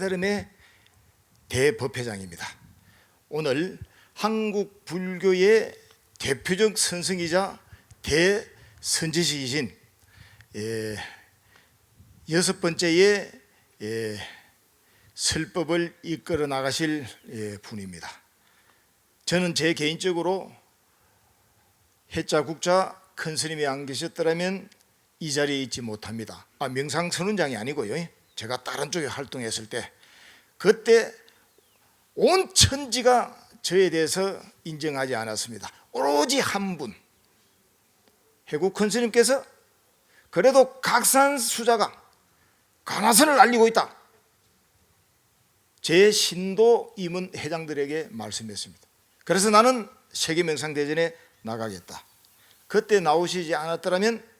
깨달음의 대법회장입니다. 오늘 한국 불교의 대표적 선생이자 대선지식이신 여섯 번째의 설법을 이끌어 나가실 분입니다. 저는 제 개인적으로 해자 국자 큰 스님이 안 계셨더라면 이 자리에 있지 못합니다. 명상선운장이 아니고요, 제가 다른 쪽에 활동했을 때 그때 온 천지가 저에 대해서 인정하지 않았습니다. 오로지 한 분, 해국 큰 스님께서 그래도 각산 수자가 강화선을 알리고 있다, 제 신도 임원 회장들에게 말씀했습니다. 그래서 나는 세계명상대전에 나가겠다. 그때 나오시지 않았더라면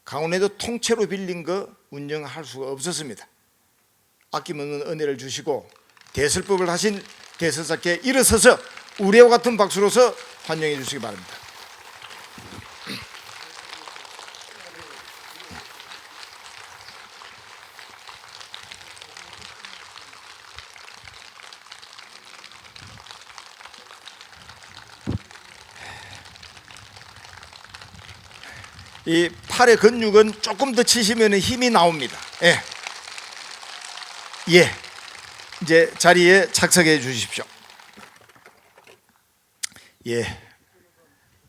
강원에도 통째로 빌린 거 운영할 수가 없었습니다. 아낌없는 은혜를 주시고 대설법을 하신 대선사께 일어서서 우리와 같은 박수로서 환영해 주시기 바랍니다. 이 팔의 근육은 조금 더 치시면 힘이 나옵니다. 이제 자리에 착석해 주십시오.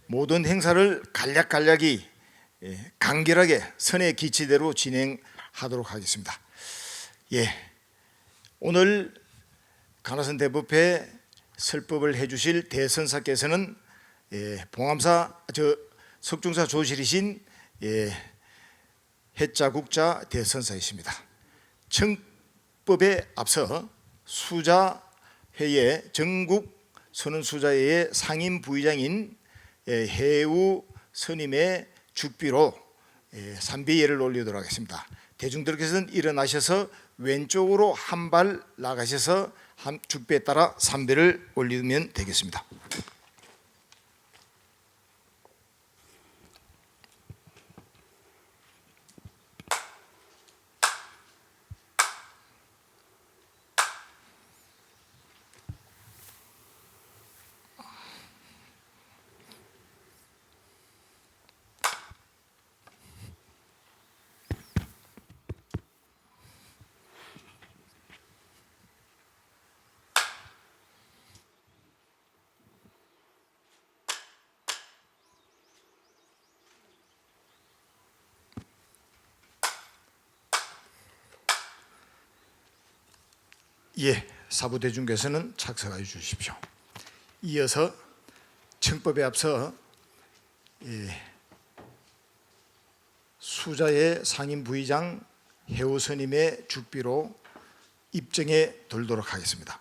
모든 행사를 간략간략히 간결하게 선의 기치대로 진행하도록 하겠습니다. 오늘 간화선 대법회 설법을 해주실 대선사께서는 봉암사 석중사 조실이신 해자국자 대선사이십니다. 청법에 앞서 수자회의 전국 선언수자회의 상임 부의장인 해우 스님의 죽비로 삼비예를 올리도록 하겠습니다. 대중들께서는 일어나셔서 왼쪽으로 한 발 나가셔서 죽비에 따라 삼비를 올리면 되겠습니다. 사부대중께서는 착석하여 주십시오. 이어서 청법에 앞서 수자의 상임 부의장 해우 스님의 죽비로 입정해 돌도록 하겠습니다.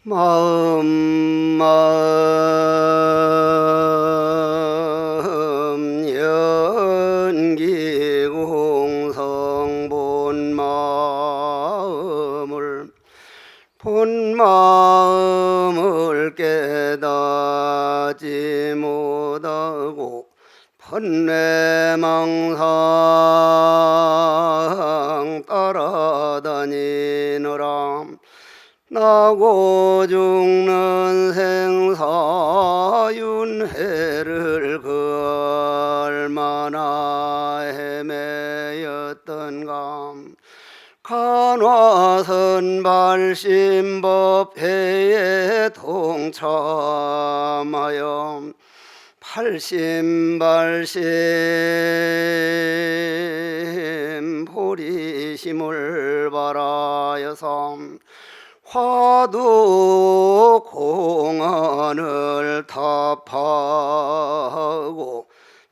마음 연기공성 본마음을 깨닫지 못하고 번뇌망상 따라다니느라 나고 죽는 생사윤회를 그 얼마나 헤매였던가. 간화선 발심법회에 동참하여 팔심발심 보리심을 바라여서 화두 공안을 답하고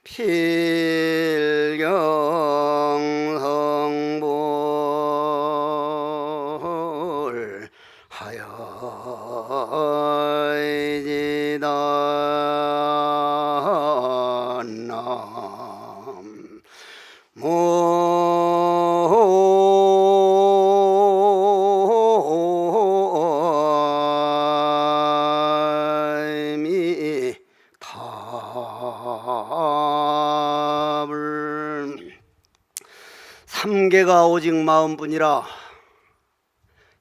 필경성불 하여이지나미 답을 삼계가 오직 마음뿐이라.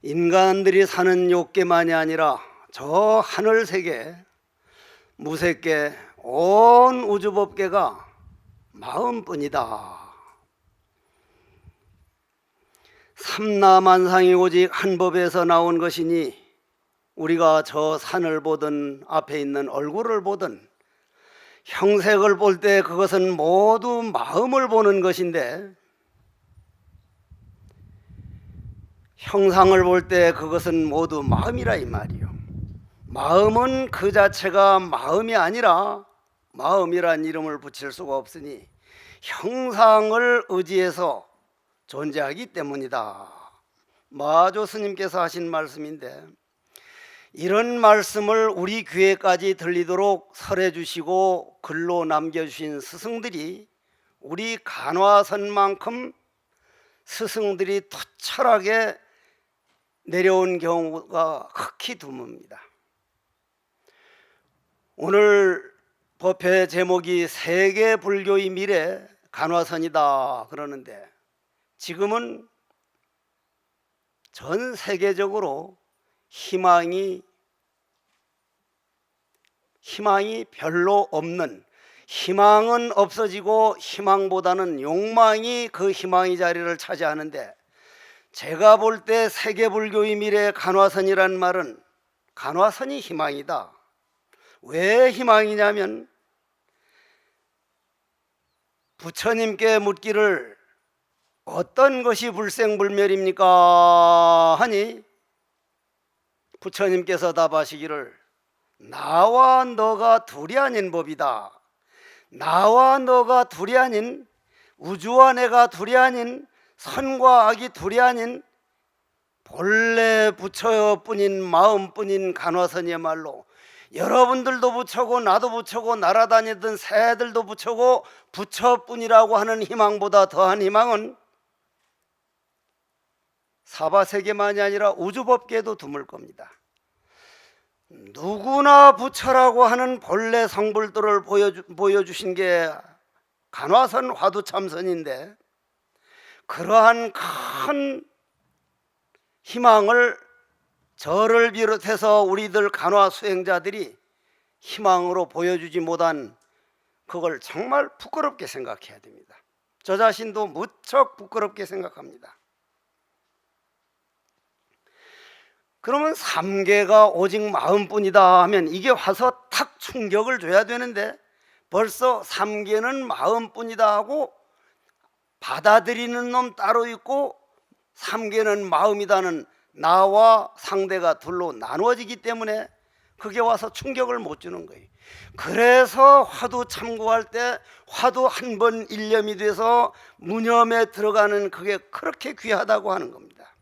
인간들이 사는 욕계만이 아니라 저 하늘세계 무색계 온 우주법계가 마음뿐이다. 삼라만상이 오직 한 법에서 나온 것이니 우리가 저 산을 보든 앞에 있는 얼굴을 보든 형색을 볼 때 그것은 모두 마음을 보는 것인데, 형상을 볼 때 그것은 모두 마음이라 이 말이요. 마음은 그 자체가 마음이 아니라 마음이란 이름을 붙일 수가 없으니 형상을 의지해서 존재하기 때문이다. 마조 스님께서 하신 말씀인데, 이런 말씀을 우리 귀에까지 들리도록 설해 주시고 글로 남겨주신 스승들이 우리 간화선만큼 스승들이 투철하게 내려온 경우가 극히 드뭅니다. 오늘 법회 제목이 세계 불교의 미래 간화선이다 그러는데, 지금은 전 세계적으로 희망이 별로 없는, 희망은 없어지고 희망보다는 욕망이 그 희망의 자리를 차지하는데, 제가 볼 때 세계 불교의 미래 간화선이란 말은 간화선이 희망이다. 왜 희망이냐면, 부처님께 묻기를 어떤 것이 불생불멸입니까 하니 부처님께서 답하시기를 나와 너가 둘이 아닌 법이다. 나와 너가 둘이 아닌, 우주와 내가 둘이 아닌, 선과 악이 둘이 아닌 본래 부처뿐인 마음뿐인 간화선이야말로 여러분들도 부처고 나도 부처고 날아다니던 새들도 부처고 부처뿐이라고 하는 희망보다 더한 희망은 사바세계만이 아니라 우주법계에도 드물 겁니다. 누구나 부처라고 하는 본래 성불들을 보여주신 게 간화선 화두참선인데, 그러한 큰 희망을 저를 비롯해서 우리들 간화 수행자들이 희망으로 보여주지 못한 그걸 정말 부끄럽게 생각해야 됩니다. 저 자신도 무척 부끄럽게 생각합니다. 그러면 삼계가 오직 마음뿐이다 하면 이게 와서 탁 충격을 줘야 되는데, 벌써 삼계는 마음뿐이다 하고 받아들이는 놈 따로 있고 삼계는 마음이다는 나와 상대가 둘로 나누어지기 때문에 그게 와서 충격을 못 주는 거예요. 그래서 화두 참고할 때 화두 한 번 일념이 돼서 무념에 들어가는 그게 그렇게 귀하다고 하는 겁니다.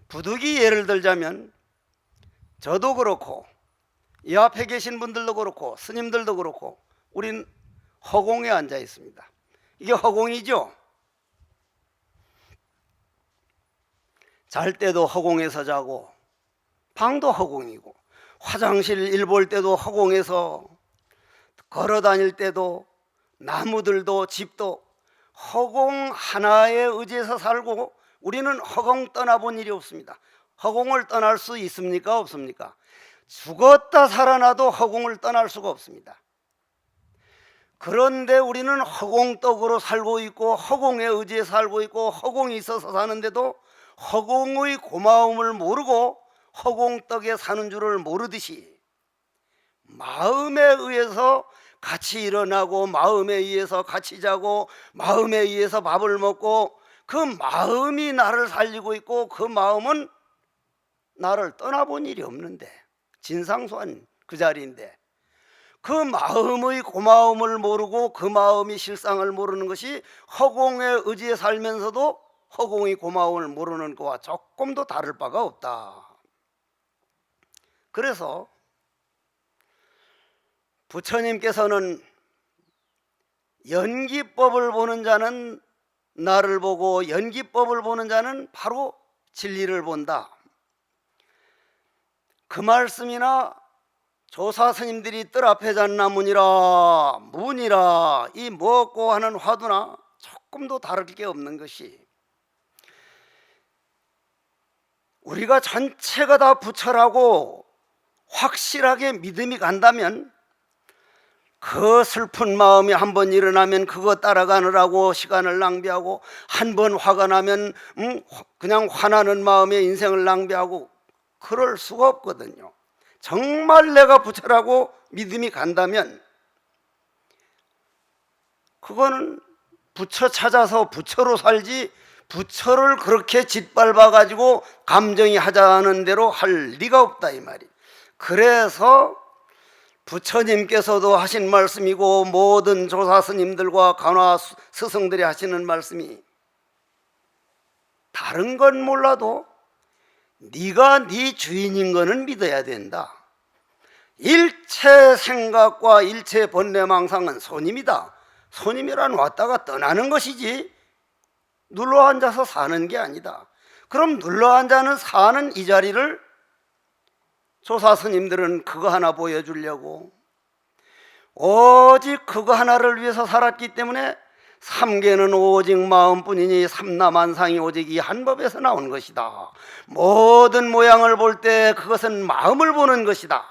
부득이 예를 들자면 저도 그렇고 이 앞에 계신 분들도 그렇고 스님들도 그렇고 우린 허공에 앉아 있습니다. 이게 허공이죠. 잘 때도 허공에서 자고 방도 허공이고 화장실 일 볼 때도 허공에서, 걸어 다닐 때도 나무들도 집도 허공 하나에 의지해서 살고, 우리는 허공 떠나본 일이 없습니다. 허공을 떠날 수 있습니까? 없습니까? 죽었다 살아나도 허공을 떠날 수가 없습니다. 그런데 우리는 허공떡으로 살고 있고 허공에 의지해 살고 있고 허공이 있어서 사는데도 허공의 고마움을 모르고 허공떡에 사는 줄을 모르듯이 마음에 의해서 같이 일어나고 마음에 의해서 같이 자고 마음에 의해서 밥을 먹고 그 마음이 나를 살리고 있고 그 마음은 나를 떠나본 일이 없는데 진상소한 그 자리인데 그 마음의 고마움을 모르고 그 마음이 실상을 모르는 것이 허공에 의지해 살면서도 허공의 고마움을 모르는 것과 조금도 다를 바가 없다. 그래서 부처님께서는 연기법을 보는 자는 나를 보고 연기법을 보는 자는 바로 진리를 본다. 그 말씀이나 조사 스님들이 뜰 앞에 잣나무니라 문이라 이 먹고 하는 화두나 조금도 다를 게 없는 것이 우리가 전체가 다 부처라고 확실하게 믿음이 간다면 그 슬픈 마음이 한 번 일어나면 그거 따라가느라고 시간을 낭비하고 한 번 화가 나면 그냥 화나는 마음에 인생을 낭비하고 그럴 수가 없거든요. 정말 내가 부처라고 믿음이 간다면 그거는 부처 찾아서 부처로 살지 부처를 그렇게 짓밟아 가지고 감정이 하자는 대로 할 리가 없다 이 말이. 그래서 부처님께서도 하신 말씀이고 모든 조사 스님들과 간화 스승들이 하시는 말씀이 다른 건 몰라도 네가 네 주인인 거는 믿어야 된다. 일체 생각과 일체 번뇌망상은 손님이다. 손님이란 왔다가 떠나는 것이지 눌러앉아서 사는 게 아니다. 그럼 눌러앉아는 사는 이 자리를 조사 스님들은 그거 하나 보여주려고 오직 그거 하나를 위해서 살았기 때문에 삼계는 오직 마음뿐이니 삼라만상이 오직 이 한 법에서 나온 것이다. 모든 모양을 볼 때 그것은 마음을 보는 것이다.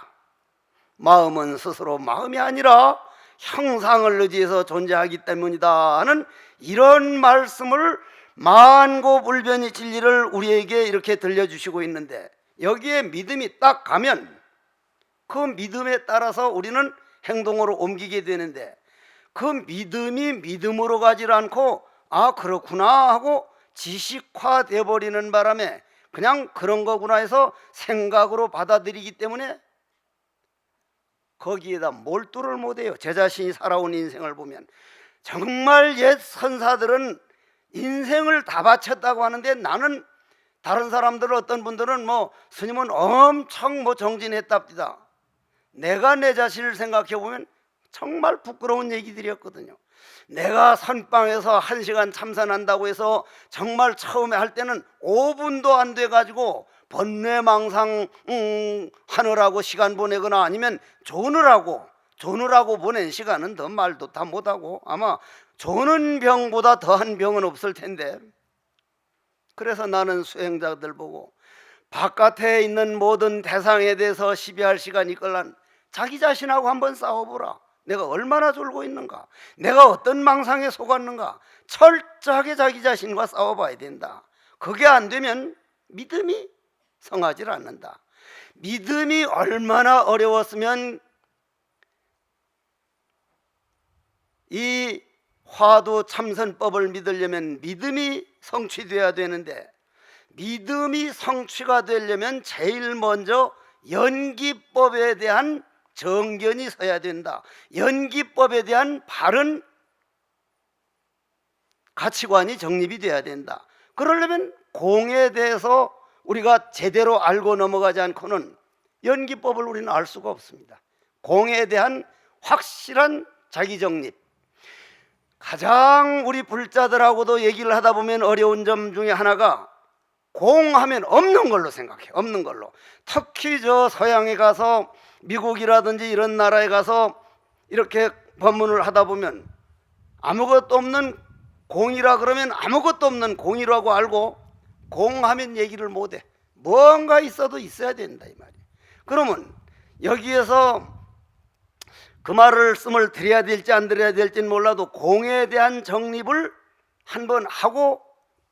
마음은 스스로 마음이 아니라 형상을 의지해서 존재하기 때문이다 하는 이런 말씀을 만고불변의 진리를 우리에게 이렇게 들려주시고 있는데 여기에 믿음이 딱 가면 그 믿음에 따라서 우리는 행동으로 옮기게 되는데 그 믿음이 믿음으로 가지 않고 아 그렇구나 하고 지식화돼 버리는 바람에 그냥 그런 거구나 해서 생각으로 받아들이기 때문에 거기에다 몰두를 못해요. 제 자신이 살아온 인생을 보면 정말 옛 선사들은 인생을 다 바쳤다고 하는데 나는 다른 사람들은 어떤 분들은 뭐 스님은 엄청 뭐 정진했답니다. 내가 내 자신을 생각해 보면 정말 부끄러운 얘기들이었거든요. 내가 선방에서 1시간 참선한다고 해서 정말 처음에 할 때는 5분도 안 돼 가지고 번뇌망상 하느라고 시간 보내거나 아니면 조느라고 보낸 시간은 더 말도 다 못하고 아마 조는 병보다 더한 병은 없을 텐데 그래서 나는 수행자들 보고 바깥에 있는 모든 대상에 대해서 시비할 시간이 있걸란 자기 자신하고 한번 싸워보라. 내가 얼마나 졸고 있는가, 내가 어떤 망상에 속았는가 철저하게 자기 자신과 싸워봐야 된다. 그게 안 되면 믿음이 성하질 않는다. 믿음이 얼마나 어려웠으면 이 화두 참선법을 믿으려면 믿음이 성취돼야 되는데 믿음이 성취가 되려면 제일 먼저 연기법에 대한 정견이 서야 된다. 연기법에 대한 바른 가치관이 정립이 돼야 된다. 그러려면 공에 대해서 우리가 제대로 알고 넘어가지 않고는 연기법을 우리는 알 수가 없습니다. 공에 대한 확실한 자기정립, 가장 우리 불자들하고도 얘기를 하다 보면 어려운 점 중에 하나가 공하면 없는 걸로 생각해. 없는 걸로. 특히 저 서양에 가서 미국이라든지 이런 나라에 가서 이렇게 법문을 하다 보면 아무것도 없는 공이라 그러면 아무것도 없는 공이라고 알고 공하면 얘기를 못해. 뭔가 있어도 있어야 된다 이 말이에요. 그러면 여기에서 그 말씀을 드려야 될지 안 드려야 될지는 몰라도 공에 대한 정립을 한번 하고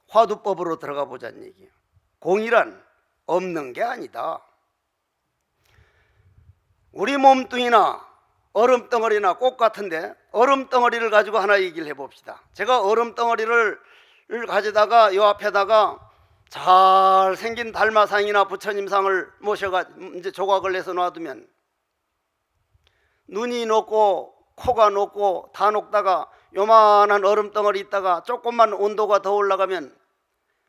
화두법으로 들어가 보자는 얘기예요. 공이란 없는 게 아니다. 우리 몸뚱이나 얼음덩어리나 꽃 같은데 얼음덩어리를 가지고 하나 얘기를 해봅시다. 제가 얼음덩어리를 가져다가 요 앞에다가 잘생긴 달마상이나 부처님상을 모셔가 이제 조각을 내서 놔두면 눈이 녹고 코가 녹고 다 녹다가 요만한 얼음덩어리 있다가 조금만 온도가 더 올라가면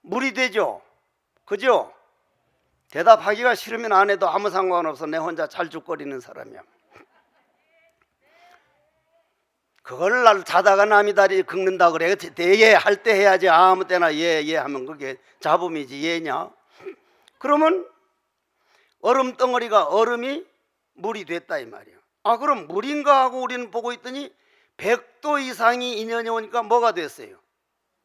물이 되죠. 그죠? 대답하기가 싫으면 안 해도 아무 상관없어. 내 혼자 잘죽거리는 사람이야. 그걸 날 자다가 남이 다리 긁는다 그래. 예 할 때 해야지. 아무 때나 예 하면 그게 잡음이지 예냐. 그러면 얼음덩어리가 얼음이 물이 됐다 이 말이야. 아 그럼 물인가 하고 우리는 보고 있더니 100도 이상이 인연이 오니까 뭐가 됐어요?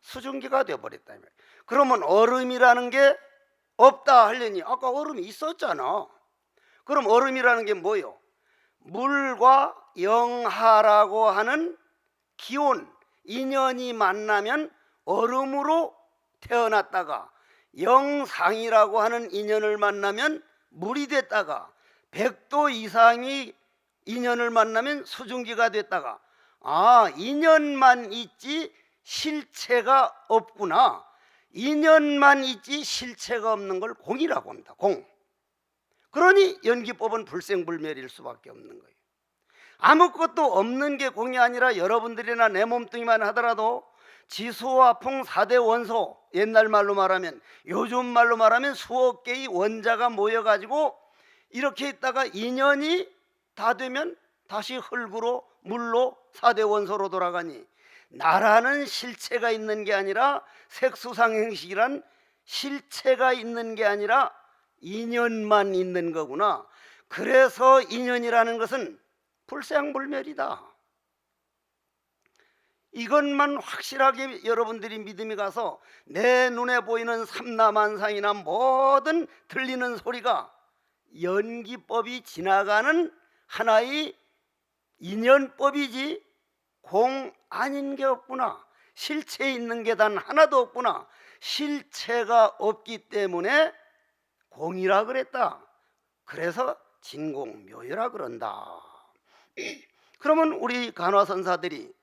수증기가 되어버렸다 이 말이야. 그러면 얼음이라는 게 없다 하려니 아까 얼음이 있었잖아. 그럼 얼음이라는 게 뭐요? 물과 영하라고 하는 기온, 인연이 만나면 얼음으로 태어났다가 영상이라고 하는 인연을 만나면 물이 됐다가 100도 이상이 인연을 만나면 수증기가 됐다가 아 인연만 있지 실체가 없구나. 인연만 있지 실체가 없는 걸 공이라고 합니다. 공. 그러니 연기법은 불생불멸일 수밖에 없는 거예요. 아무것도 없는 게 공이 아니라 여러분들이나 내 몸뚱이만 하더라도 지수화풍 4대 원소, 옛날 말로 말하면 요즘 말로 말하면 수억 개의 원자가 모여가지고 이렇게 있다가 인연이 다 되면 다시 흙으로 물로 4대 원소로 돌아가니 나라는 실체가 있는 게 아니라 색수상행식이란 실체가 있는 게 아니라 인연만 있는 거구나. 그래서 인연이라는 것은 불생불멸이다. 이것만 확실하게 여러분들이 믿음이 가서 내 눈에 보이는 삼라만상이나 모든 들리는 소리가 연기법이 지나가는 하나의 인연법이지 공 아닌 게 없구나. 실체 있는 게 단 하나도 없구나. 실체가 없기 때문에 공이라 그랬다. 그래서 진공묘유라 그런다. 그러면 우리 간화선사들이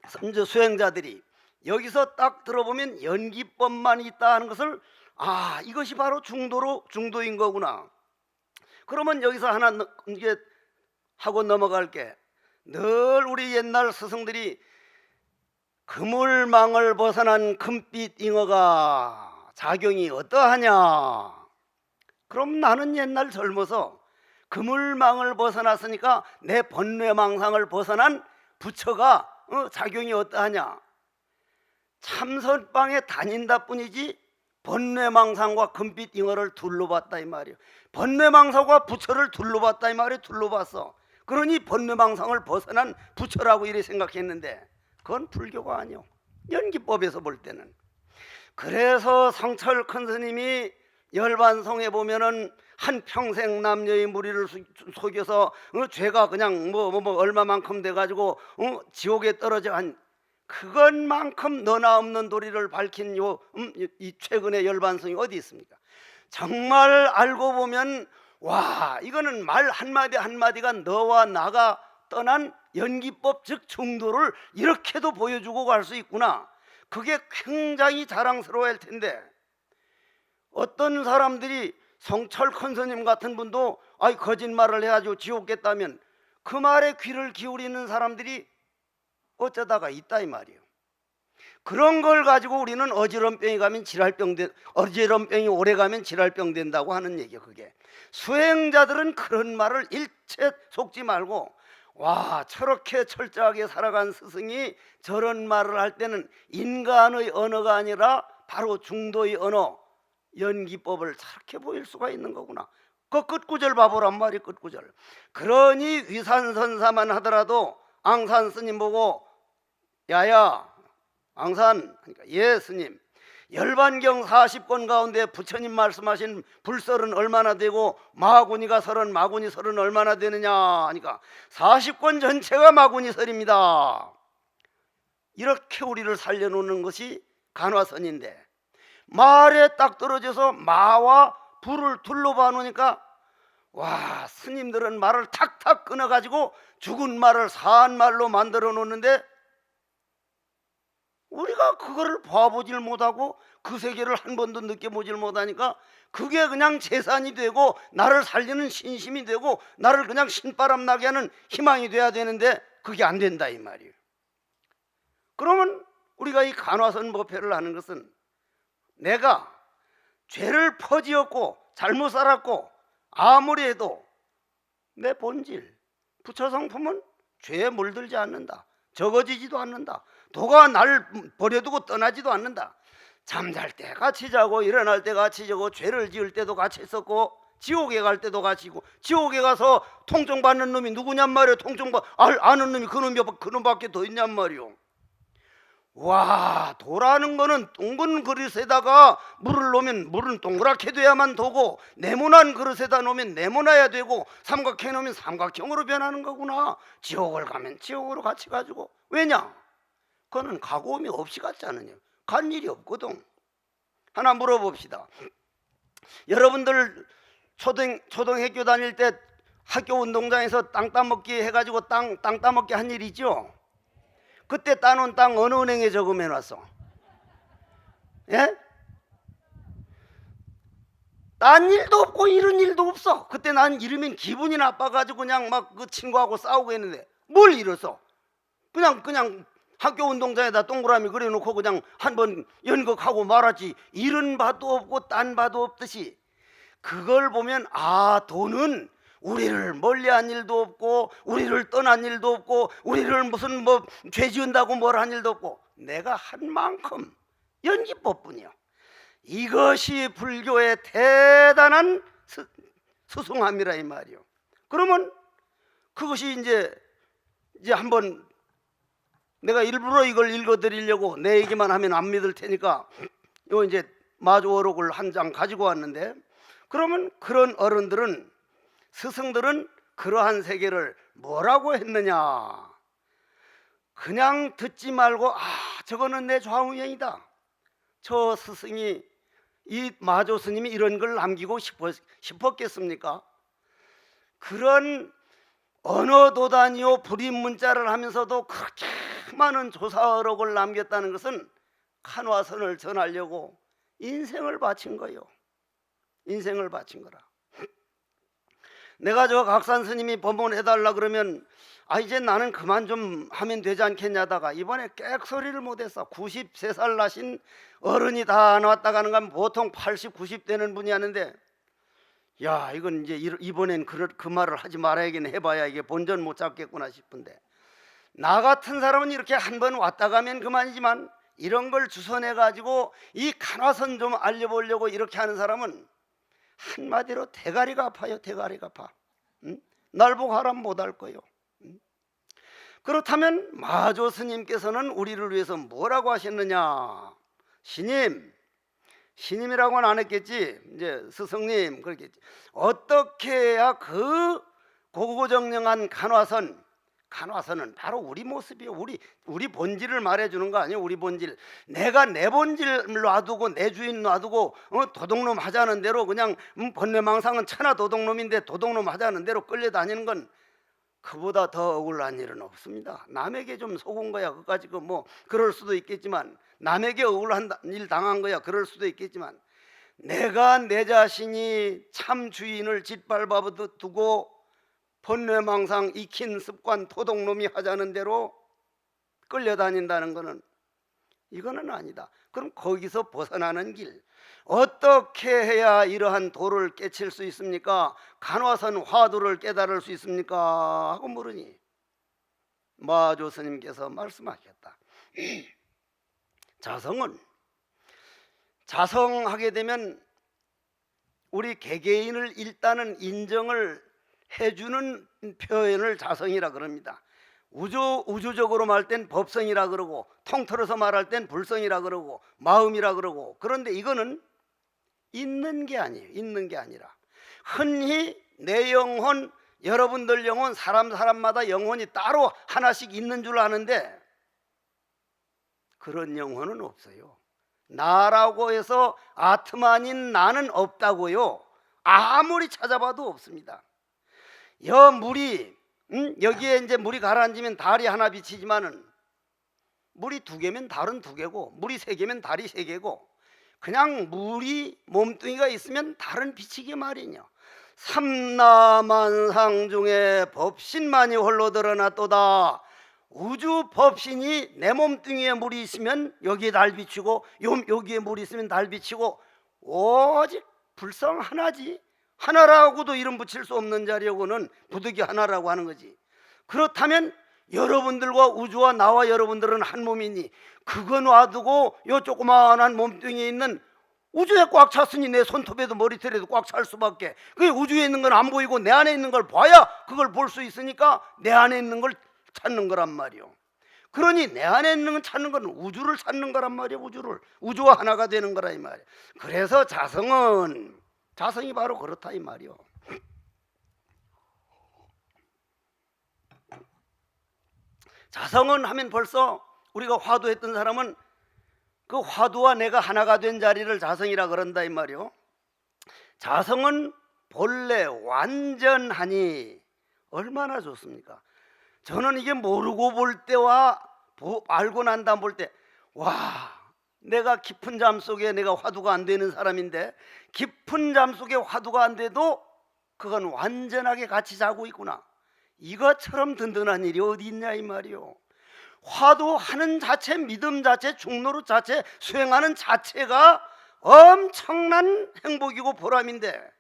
선조 수행자들이 여기서 딱 들어보면 연기법만 있다 하는 것을 아 이것이 바로 중도인 거구나. 그러면 여기서 하나 이게 하고 넘어갈게. 늘 우리 옛날 스승들이 그물망을 벗어난 금빛 잉어가 작용이 어떠하냐. 그럼 나는 옛날 젊어서 그물망을 벗어났으니까 내 번뇌망상을 벗어난 부처가 작용이 어떠하냐. 참선방에 다닌다 뿐이지 번뇌망상과 금빛 잉어를 둘러봤다 이 말이에요. 번뇌망상과 부처를 둘러봤다 이 말이에요. 둘러봤어. 그러니 번뇌망상을 벗어난 부처라고 이래 생각했는데 그건 불교가 아니요. 연기법에서 볼 때는. 그래서 성철 큰 스님이 열반성에 보면은 한평생 남녀의 무리를 속여서 죄가 그냥 뭐 얼마만큼 돼가지고 지옥에 떨어져 한 그것만큼 너나 없는 도리를 밝힌 이 최근의 열반성이 어디 있습니까? 정말 알고 보면 와 이거는 말 한마디 한마디가 너와 나가 떠난 연기법 즉 중도를 이렇게도 보여주고 갈 수 있구나. 그게 굉장히 자랑스러워할 텐데 어떤 사람들이 성철 큰 스님 같은 분도 아이 거짓말을 해가지고 지옥 겠다면 그 말에 귀를 기울이는 사람들이 어쩌다가 있다 이 말이에요. 그런 걸 가지고 우리는 어지럼병이 가면 어지럼병이 오래 가면 질환병 된다고 하는 얘기예요. 그게 수행자들은 그런 말을 일체 속지 말고 와 저렇게 철저하게 살아간 스승이 저런 말을 할 때는 인간의 언어가 아니라 바로 중도의 언어 연기법을 저렇게 보일 수가 있는 거구나. 그 끝구절 봐보란 말이 끝구절. 그러니 위산선사만 하더라도 앙산 스님 보고 야야 앙산 그러니까 예 스님 열반경 40권 가운데 부처님 말씀하신 불설은 얼마나 되고 마구니가 설은 마구니 설은 얼마나 되느냐 하니까 40권 전체가 마구니설입니다. 이렇게 우리를 살려놓는 것이 간화선인데, 말에 딱 떨어져서 마와 불을 둘러봐 놓으니까 와, 스님들은 말을 탁탁 끊어가지고 죽은 말을 산 말로 만들어 놓는데 우리가 그거를 봐보질 못하고 그 세계를 한 번도 느껴보질 못하니까 그게 그냥 재산이 되고 나를 살리는 신심이 되고 나를 그냥 신바람 나게 하는 희망이 돼야 되는데 그게 안 된다 이 말이에요. 그러면 우리가 이 간화선 법회를 하는 것은 내가 죄를 퍼지었고 잘못 살았고 아무리 해도 내 본질 부처성품은 죄에 물들지 않는다. 적어지지도 않는다. 도가 날 버려두고 떠나지도 않는다. 잠잘 때 같이 자고 일어날 때 같이 자고 죄를 지을 때도 같이 있었고 지옥에 갈 때도 같이 있고 지옥에 가서 통증받는 놈이 누구냔 말이오. 아는 놈이 그놈밖에 더 있냔 말이오. 와, 도라는 거는 둥근 그릇에다가 물을 놓으면 물은 동그랗게 돼야만 도고 네모난 그릇에다 놓으면 네모나야 되고 삼각형에 놓으면 삼각형으로 변하는 거구나. 지옥을 가면 지옥으로 같이 가지고. 왜냐? 그거는 가고 오미 없이 갔지 않느냐. 간 일이 없거든. 하나 물어봅시다. 여러분들 초등학교 다닐 때 학교 운동장에서 땅 따먹기 해가지고 땅 따먹기 한 일 있죠? 그때 따놓은 땅 어느 은행에 저금해놨어? 예? 딴 일도 없고 이런 일도 없어. 그때 난 이러면 기분이 나빠가지고 그냥 막 그 친구하고 싸우고 했는데 뭘 이랬어? 그냥 학교 운동장에다 동그라미 그려놓고 그냥 한번 연극하고 말았지. 이런 바도 없고 딴 바도 없듯이 그걸 보면 아, 돈은 우리를 멀리한 일도 없고 우리를 떠난 일도 없고 우리를 무슨 뭐 죄 지은다고 뭘 한 일도 없고 내가 한 만큼 연기법뿐이요. 이것이 불교의 대단한 수승함이라 이 말이요. 그러면 그것이 이제 한번 내가 일부러 이걸 읽어드리려고 내 얘기만 하면 안 믿을 테니까 요 이제 마주어록을 한 장 가지고 왔는데, 그러면 그런 어른들은 스승들은 그러한 세계를 뭐라고 했느냐? 그냥 듣지 말고 아, 저거는 내 좌우명이다. 저 스승이 이 마조 스님이 이런 걸 남기고 싶었겠습니까? 그런 언어도단이요 불임 문자를 하면서도 그렇게 많은 조사어록을 남겼다는 것은 간화선을 전하려고 인생을 바친 거예요. 인생을 바친 거라. 내가 저 각산 스님이 법문해달라 그러면 아, 이제 나는 그만 좀 하면 되지 않겠냐다가 이번에 꽥소리를 못했어. 93살 나신 어른이 다 나왔다 가는 건 보통 80, 90 되는 분이 하는데, 야, 이건 이제 이번엔 그 말을 하지 말아야겠네. 해봐야 이게 본전 못 잡겠구나 싶은데, 나 같은 사람은 이렇게 한 번 왔다 가면 그만이지만 이런 걸 주선해 가지고 이 간화선 좀 알려보려고 이렇게 하는 사람은 한마디로 대가리가 아파요. 대가리가 아파. 응? 날 보고 하라면 못할 거예요. 응? 그렇다면 마조 스님께서는 우리를 위해서 뭐라고 하셨느냐? 신임이라고는 안 했겠지. 이제 스승님 그렇겠지. 어떻게 해야 그 고고정령한 간화선은 바로 우리 모습이에요. 우리 본질을 말해주는 거 아니에요. 우리 본질. 내가 내 본질 놔두고 내 주인 놔두고 도둑놈 하자는 대로 그냥 번뇌망상은 천하 도둑놈인데 도둑놈 하자는 대로 끌려다니는 건 그보다 더 억울한 일은 없습니다. 남에게 좀 속은 거야. 그까지 뭐 그럴 수도 있겠지만, 남에게 억울한 일 당한 거야. 그럴 수도 있겠지만, 내가 내 자신이 참 주인을 짓밟아 두고 번뇌망상 익힌 습관 도둑놈이 하자는 대로 끌려다닌다는 것은 이거는 아니다. 그럼 거기서 벗어나는 길, 어떻게 해야 이러한 도를 깨칠 수 있습니까? 간화선 화두를 깨달을 수 있습니까? 하고 물으니 마조 스님께서 말씀하셨다. 자성하게 되면 우리 개개인을 일단은 인정을 해주는 표현을 자성이라 그럽니다. 우주적으로 말할 땐 법성이라 그러고, 통틀어서 말할 땐 불성이라 그러고, 마음이라 그러고. 그런데 이거는 있는 게 아니에요. 있는 게 아니라 흔히 내 영혼, 여러분들 영혼, 사람마다 영혼이 따로 하나씩 있는 줄 아는데 그런 영혼은 없어요. 나라고 해서 아트만인 나는 없다고요. 아무리 찾아봐도 없습니다. 물이 여기에 이제 물이 가라앉으면 달이 하나 비치지만은 물이 두 개면 달은 두 개고, 물이 세 개면 달이 세 개고, 그냥 물이 몸뚱이가 있으면 달은 비치기 마련이요. 삼라만상 중에 법신만이 홀로 드러났도다. 우주 법신이 내 몸뚱이에 물이 있으면 여기에 달 비치고, 여기에 물이 있으면 달 비치고, 오직 불성 하나지. 하나라고도 이름 붙일 수 없는 자리하고는 부득이 하나라고 하는 거지. 그렇다면 여러분들과 우주와 나와 여러분들은 한 몸이니 그거 놔두고 요 조그마한 몸뚱이에 있는 우주에 꽉 찼으니 내 손톱에도 머리털에도 꽉 찰 수밖에. 그 우주에 있는 건 안 보이고 내 안에 있는 걸 봐야 그걸 볼 수 있으니까 내 안에 있는 걸 찾는 거란 말이요. 그러니 내 안에 있는 건 찾는 건 우주를 찾는 거란 말이에요. 우주와 하나가 되는 거라 이 말이에요. 그래서 자성이 바로 그렇다 이 말이요. 자성은 하면 벌써 우리가 화두했던 사람은 그 화두와 내가 하나가 된 자리를 자성이라 그런다 이 말이요. 자성은 본래 완전하니 얼마나 좋습니까? 저는 이게 모르고 볼 때와 알고 난 다음 볼 때, 와, 내가 깊은 잠 속에 내가 화두가 안 되는 사람인데 깊은 잠 속에 화두가 안 돼도 그건 완전하게 같이 자고 있구나. 이것처럼 든든한 일이 어디 있냐 이 말이요. 화두하는 자체, 믿음 자체, 중노릇 자체, 수행하는 자체가 엄청난 행복이고 보람인데,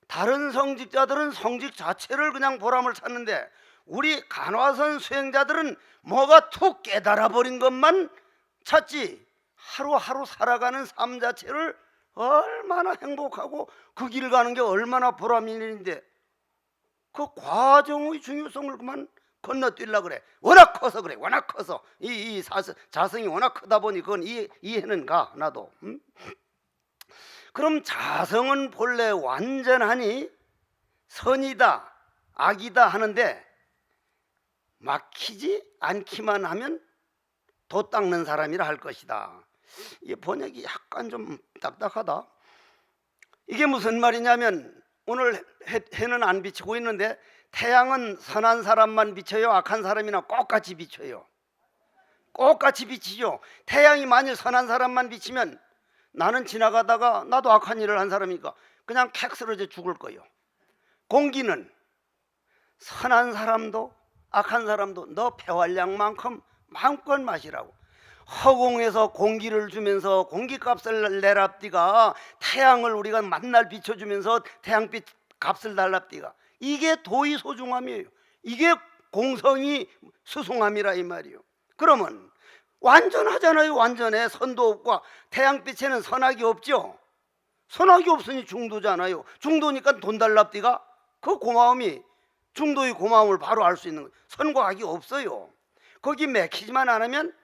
다른 성직자들은 성직 자체를 그냥 보람을 찾는데 우리 간화선 수행자들은 뭐가 툭 깨달아 버린 것만 찾지, 하루하루 살아가는 삶 자체를 얼마나 행복하고 그 길 가는 게 얼마나 보람 있는 일인데 그 과정의 중요성을 그만 건너뛰려 그래. 워낙 커서 그래. 워낙 커서 이 자성이 워낙 크다 보니 그건 이해는 가 나도. 그럼 자성은 본래 완전하니 선이다 악이다 하는데 막히지 않기만 하면 도 닦는 사람이라 할 것이다. 이 번역이 약간 좀 딱딱하다. 이게 무슨 말이냐면 오늘 해는 안 비치고 있는데 태양은 선한 사람만 비쳐요? 악한 사람이나 똑같이 비쳐요? 똑같이 비치죠. 태양이 만일 선한 사람만 비치면 나는 지나가다가 나도 악한 일을 한 사람이니까 그냥 캑 쓰러져 죽을 거예요. 공기는 선한 사람도 악한 사람도 너 폐활량만큼 마음껏 마시라고. 허공에서 공기를 주면서 공기값을 내랍디가 태양을 우리가 만날 비춰주면서 태양빛 값을 달랍디가. 이게 도의 소중함이에요. 이게 공성이 수송함이라 이 말이요. 그러면 완전하잖아요. 완전해. 선도 없고 태양빛에는 선악이 없죠. 선악이 없으니 중도잖아요. 중도니까 돈 달랍디가 그 고마움이 중도의 고마움을 바로 알 수 있는 거예요. 선과 악이 없어요. 거기 맥히지만 않으면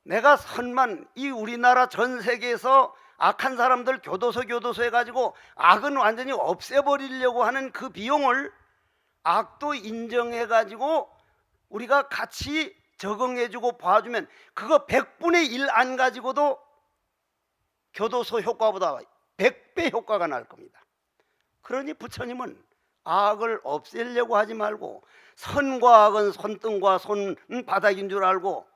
내가 선만 이 우리나라 전 세계에서 악한 사람들 교도소 해가지고 악은 완전히 없애버리려고 하는 그 비용을 악도 인정해가지고 우리가 같이 적응해주고 봐주면 그거 100분의 1 안 가지고도 교도소 효과보다 100배 효과가 날 겁니다. 그러니 부처님은 악을 없애려고 하지 말고 선과 악은 손등과 손바닥인 줄 알고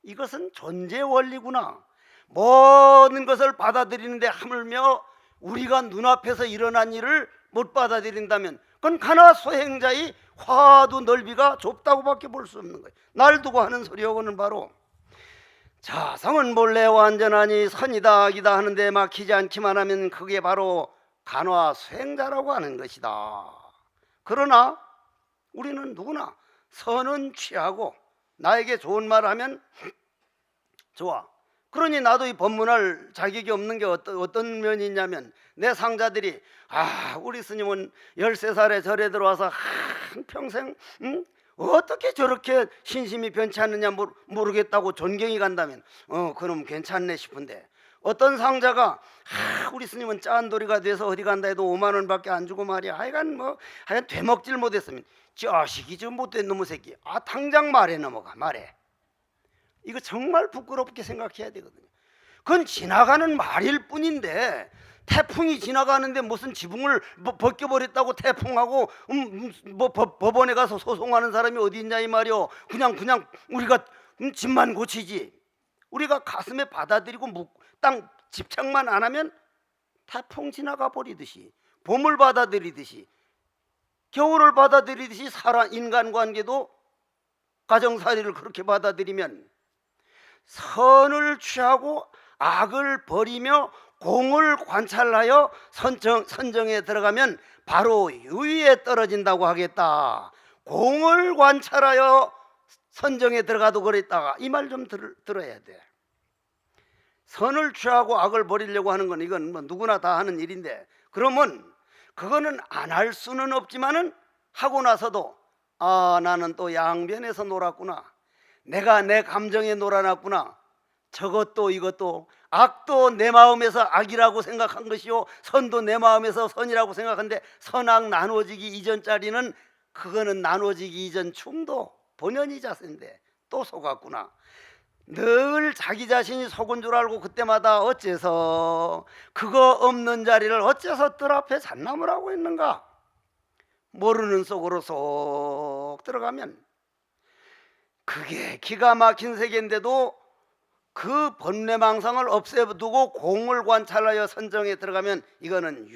이것은 존재 원리구나. 모든 것을 받아들이는데 하물며 우리가 눈앞에서 일어난 일을 못 받아들인다면 그건 가나 소행자의 화두 넓이가 좁다고밖에 볼 수 없는 거예요. 날 두고 하는 소리하고는 바로 자성은 본래 완전하니 선이다 악이다 하는데 막히지 않기만 하면 그게 바로 간화 수행자라고 하는 것이다. 그러나 우리는 누구나 선은 취하고 나에게 좋은 말 하면 좋아, 그러니 나도 이 법문할 자격이 없는 게 어떤 면이 있냐면, 내 상자들이 우리 스님은 13살에 절에 들어와서 한평생 어떻게 저렇게 신심이 변치 않느냐 모르겠다고 존경이 간다면 그럼 괜찮네 싶은데, 어떤 상자가 우리 스님은 짠돌이가 돼서 어디 간다 해도 5만 원밖에 안 주고 말이야, 하여간 되먹질 못했으면 자식이 저 못된 놈의 새끼, 당장 말해 넘어가, 말해. 이거 정말 부끄럽게 생각해야 되거든요. 그건 지나가는 말일 뿐인데, 태풍이 지나가는데 무슨 지붕을 벗겨버렸다고 태풍하고 법원에 가서 소송하는 사람이 어디 있냐 이 말이요. 그냥 우리가 집만 고치지, 우리가 가슴에 받아들이고 땅 집착만 안 하면 태풍 지나가 버리듯이, 봄을 받아들이듯이, 겨울을 받아들이듯이 인간관계도 가정살이를 그렇게 받아들이면, 선을 취하고 악을 버리며 공을 관찰하여 선정에 들어가면 바로 유의에 떨어진다고 하겠다. 공을 관찰하여 선정에 들어가도 그랬다가, 이 말 좀 들어야 돼. 선을 취하고 악을 버리려고 하는 건 이건 누구나 다 하는 일인데, 그러면 그거는 안 할 수는 없지만은 하고 나서도 나는 또 양변에서 놀았구나, 내가 내 감정에 놀아놨구나, 저것도 이것도, 악도 내 마음에서 악이라고 생각한 것이요, 선도 내 마음에서 선이라고 생각하는데, 선악 나눠지기 이전짜리는, 그거는 나눠지기 이전 충도 본연이 자세인데 또 속았구나. 늘 자기 자신이 속은 줄 알고 그때마다 어째서 그거 없는 자리를 어째서 뜰 앞에 잣나물 하고 있는가, 모르는 속으로 쏙 들어가면 그게 기가 막힌 세계인데도 그 번뇌망상을 없애두고 공을 관찰하여 선정에 들어가면 이거는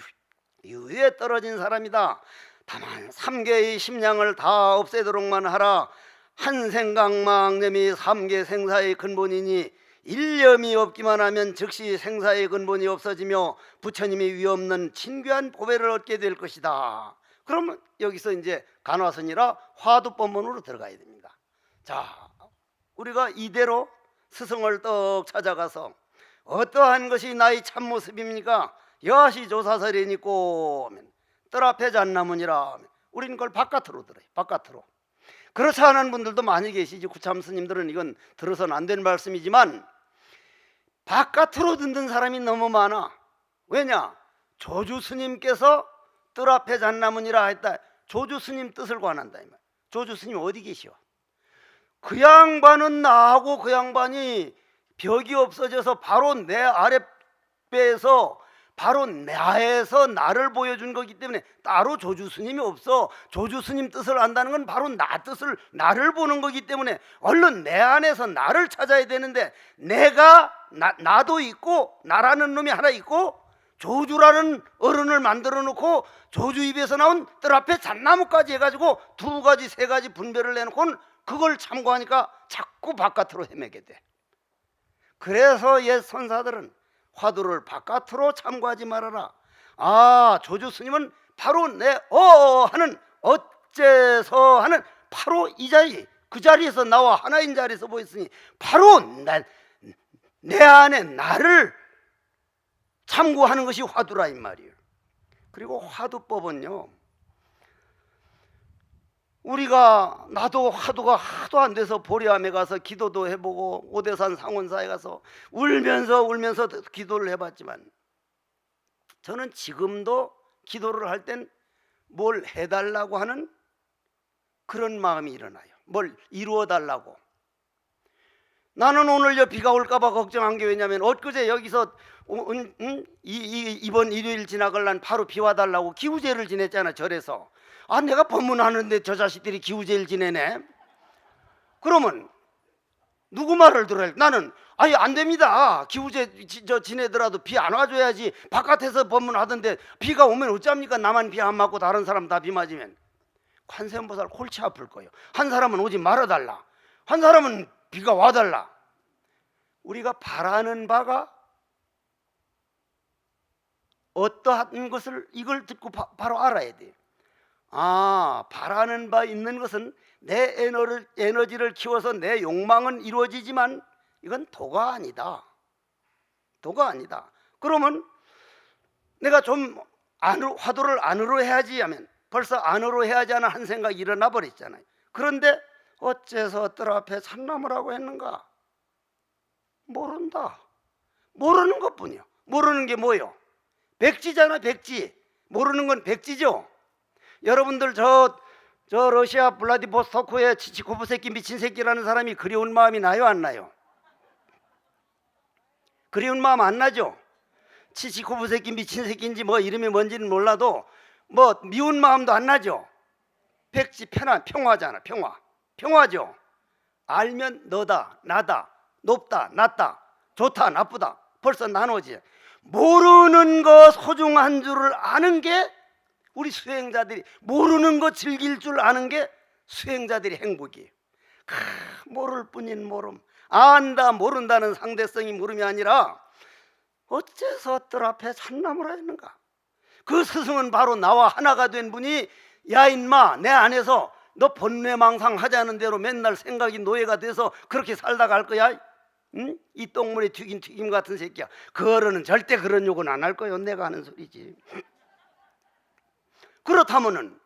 유에 떨어진 사람이다. 다만 3개의 심량을 다 없애도록만 하라. 한 생각망념이 3개 생사의 근본이니 일념이 없기만 하면 즉시 생사의 근본이 없어지며 부처님이 위없는 진귀한 보배를 얻게 될 것이다. 그러면 여기서 이제 간화선이라 화두법문으로 들어가야 됩니다. 자, 우리가 이대로 스승을 떡 찾아가서 어떠한 것이 나의 참모습입니까? 여하시 조사설이니꼬 뜰 앞에 잣나무니라. 우리는 그걸 바깥으로 들어요. 바깥으로. 그렇지 않은 분들도 많이 계시지. 구참 스님들은 이건 들어서는 안 되는 말씀이지만 바깥으로 듣는 사람이 너무 많아. 왜냐? 조주 스님께서 뜰 앞에 잣나무니라 했다. 조주 스님 뜻을 관한다 이 말. 조주 스님 어디 계시오? 그 양반은 나하고 그 양반이 벽이 없어져서 바로 내 아랫배에서 바로 나에서 나를 보여준 거기 때문에 따로 조주 스님이 없어. 조주 스님 뜻을 안다는 건 바로 나 뜻을, 나를 보는 거기 때문에 얼른 내 안에서 나를 찾아야 되는데, 내가 나도 있고 나라는 놈이 하나 있고 조주라는 어른을 만들어 놓고 조주 입에서 나온 뜰 앞에 잣나무까지 해가지고 2가지 3가지 분별을 내놓고는 그걸 참고하니까 자꾸 바깥으로 헤매게 돼. 그래서 옛 선사들은 화두를 바깥으로 참고하지 말아라. 조주 스님은 바로 내 하는 어째서 하는 바로 이 자리, 그 자리에서 나와 하나인 자리에서 보였으니 바로 내 안에 나를 참고하는 것이 화두라 이 말이에요. 그리고 화두법은요, 나도 화두가 하도 안 돼서 보리암에 가서 기도도 해보고 오대산 상원사에 가서 울면서 기도를 해봤지만, 저는 지금도 기도를 할 땐 뭘 해달라고 하는 그런 마음이 일어나요. 뭘 이루어달라고. 나는 오늘 비가 올까봐 걱정한 게 왜냐면, 엊그제 여기서 이번 일요일 지나갈란 바로 비 와달라고 기우제를 지냈잖아, 절에서. 내가 법문하는데 저 자식들이 기우제를 지내네. 그러면 누구 말을 들어야 해? 나는 안 됩니다. 기우제 지내더라도 비 안 와줘야지. 바깥에서 법문하던데 비가 오면 어쩝니까? 나만 비 안 맞고 다른 사람 다 비 맞으면 관세음보살 골치 아플 거예요. 한 사람은 오지 말아달라, 한 사람은 비가 와달라. 우리가 바라는 바가 어떠한 것을 이걸 듣고 바로 알아야 돼요. 바라는 바 있는 것은 내 에너지를 키워서 내 욕망은 이루어지지만 이건 도가 아니다. 도가 아니다. 그러면 내가 좀 화두를 안으로 해야지 하면 벌써 안으로 해야지 하는 한 생각이 일어나 버렸잖아요. 그런데 어째서 뜰 앞에 참나무라고 했는가? 모른다. 모르는 것뿐이요. 모르는 게 뭐요? 백지잖아, 백지. 모르는 건 백지죠. 여러분들 저 러시아 블라디보스토크의 치치코프 새끼 미친 새끼라는 사람이 그리운 마음이 나요, 안 나요? 그리운 마음 안 나죠? 치치코프 새끼 미친 새끼인지 뭐 이름이 뭔지는 몰라도 뭐 미운 마음도 안 나죠? 백지 평화잖아. 평화죠. 알면 너다, 나다, 높다, 낮다, 좋다, 나쁘다. 벌써 나눠지. 모르는 거 소중한 줄을 아는 게 우리 수행자들이, 모르는 거 즐길 줄 아는 게 수행자들이 행복이에요. 모를 뿐인 모름. 안다 모른다는 상대성이 물음이 아니라 어째서 뜰 앞에 참나무라 했는가? 그 스승은 바로 나와 하나가 된 분이, 야 인마, 내 안에서 너 본뇌망상 하자는 대로 맨날 생각이 노예가 돼서 그렇게 살다 갈 거야? 응? 이 똥물에 튀긴 튀김 같은 새끼야. 그 어른은 절대 그런 욕은 안 할 거요. 내가 하는 소리지. 그렇다면은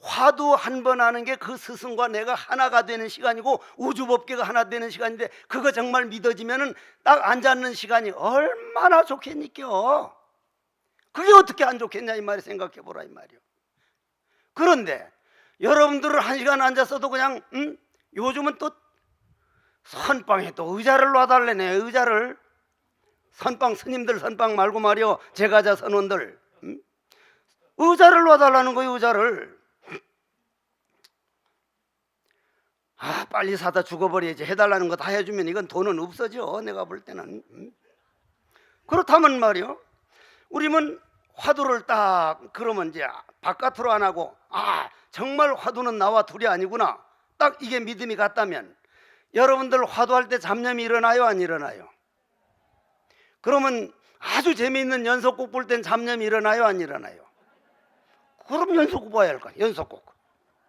화두 한 번 하는 게 그 스승과 내가 하나가 되는 시간이고 우주법계가 하나 되는 시간인데, 그거 정말 믿어지면은 딱 앉아있는 시간이 얼마나 좋겠니까. 그게 어떻게 안 좋겠냐 이 말이, 생각해 보라 이 말이요. 그런데 여러분들은 한 시간 앉았어도 그냥 요즘은 또 선방에 또 의자를 놔달래네. 의자를. 선방 스님들 선방 말고 말이요, 제가자 선원들 의자를 놔달라는 거예요. 의자를. 빨리 사다 죽어버려야지. 해달라는 거 다 해주면 이건 돈은 없어져, 내가 볼 때는. 그렇다면 말이요, 우리는 화두를 딱 그러면 이제 바깥으로 안 하고, 정말 화두는 나와 둘이 아니구나, 딱 이게 믿음이 갔다면, 여러분들 화두할 때 잡념이 일어나요, 안 일어나요? 그러면 아주 재미있는 연속곡 볼 땐 잡념이 일어나요, 안 일어나요? 그럼 연속곡 봐야 할 거야. 연속곡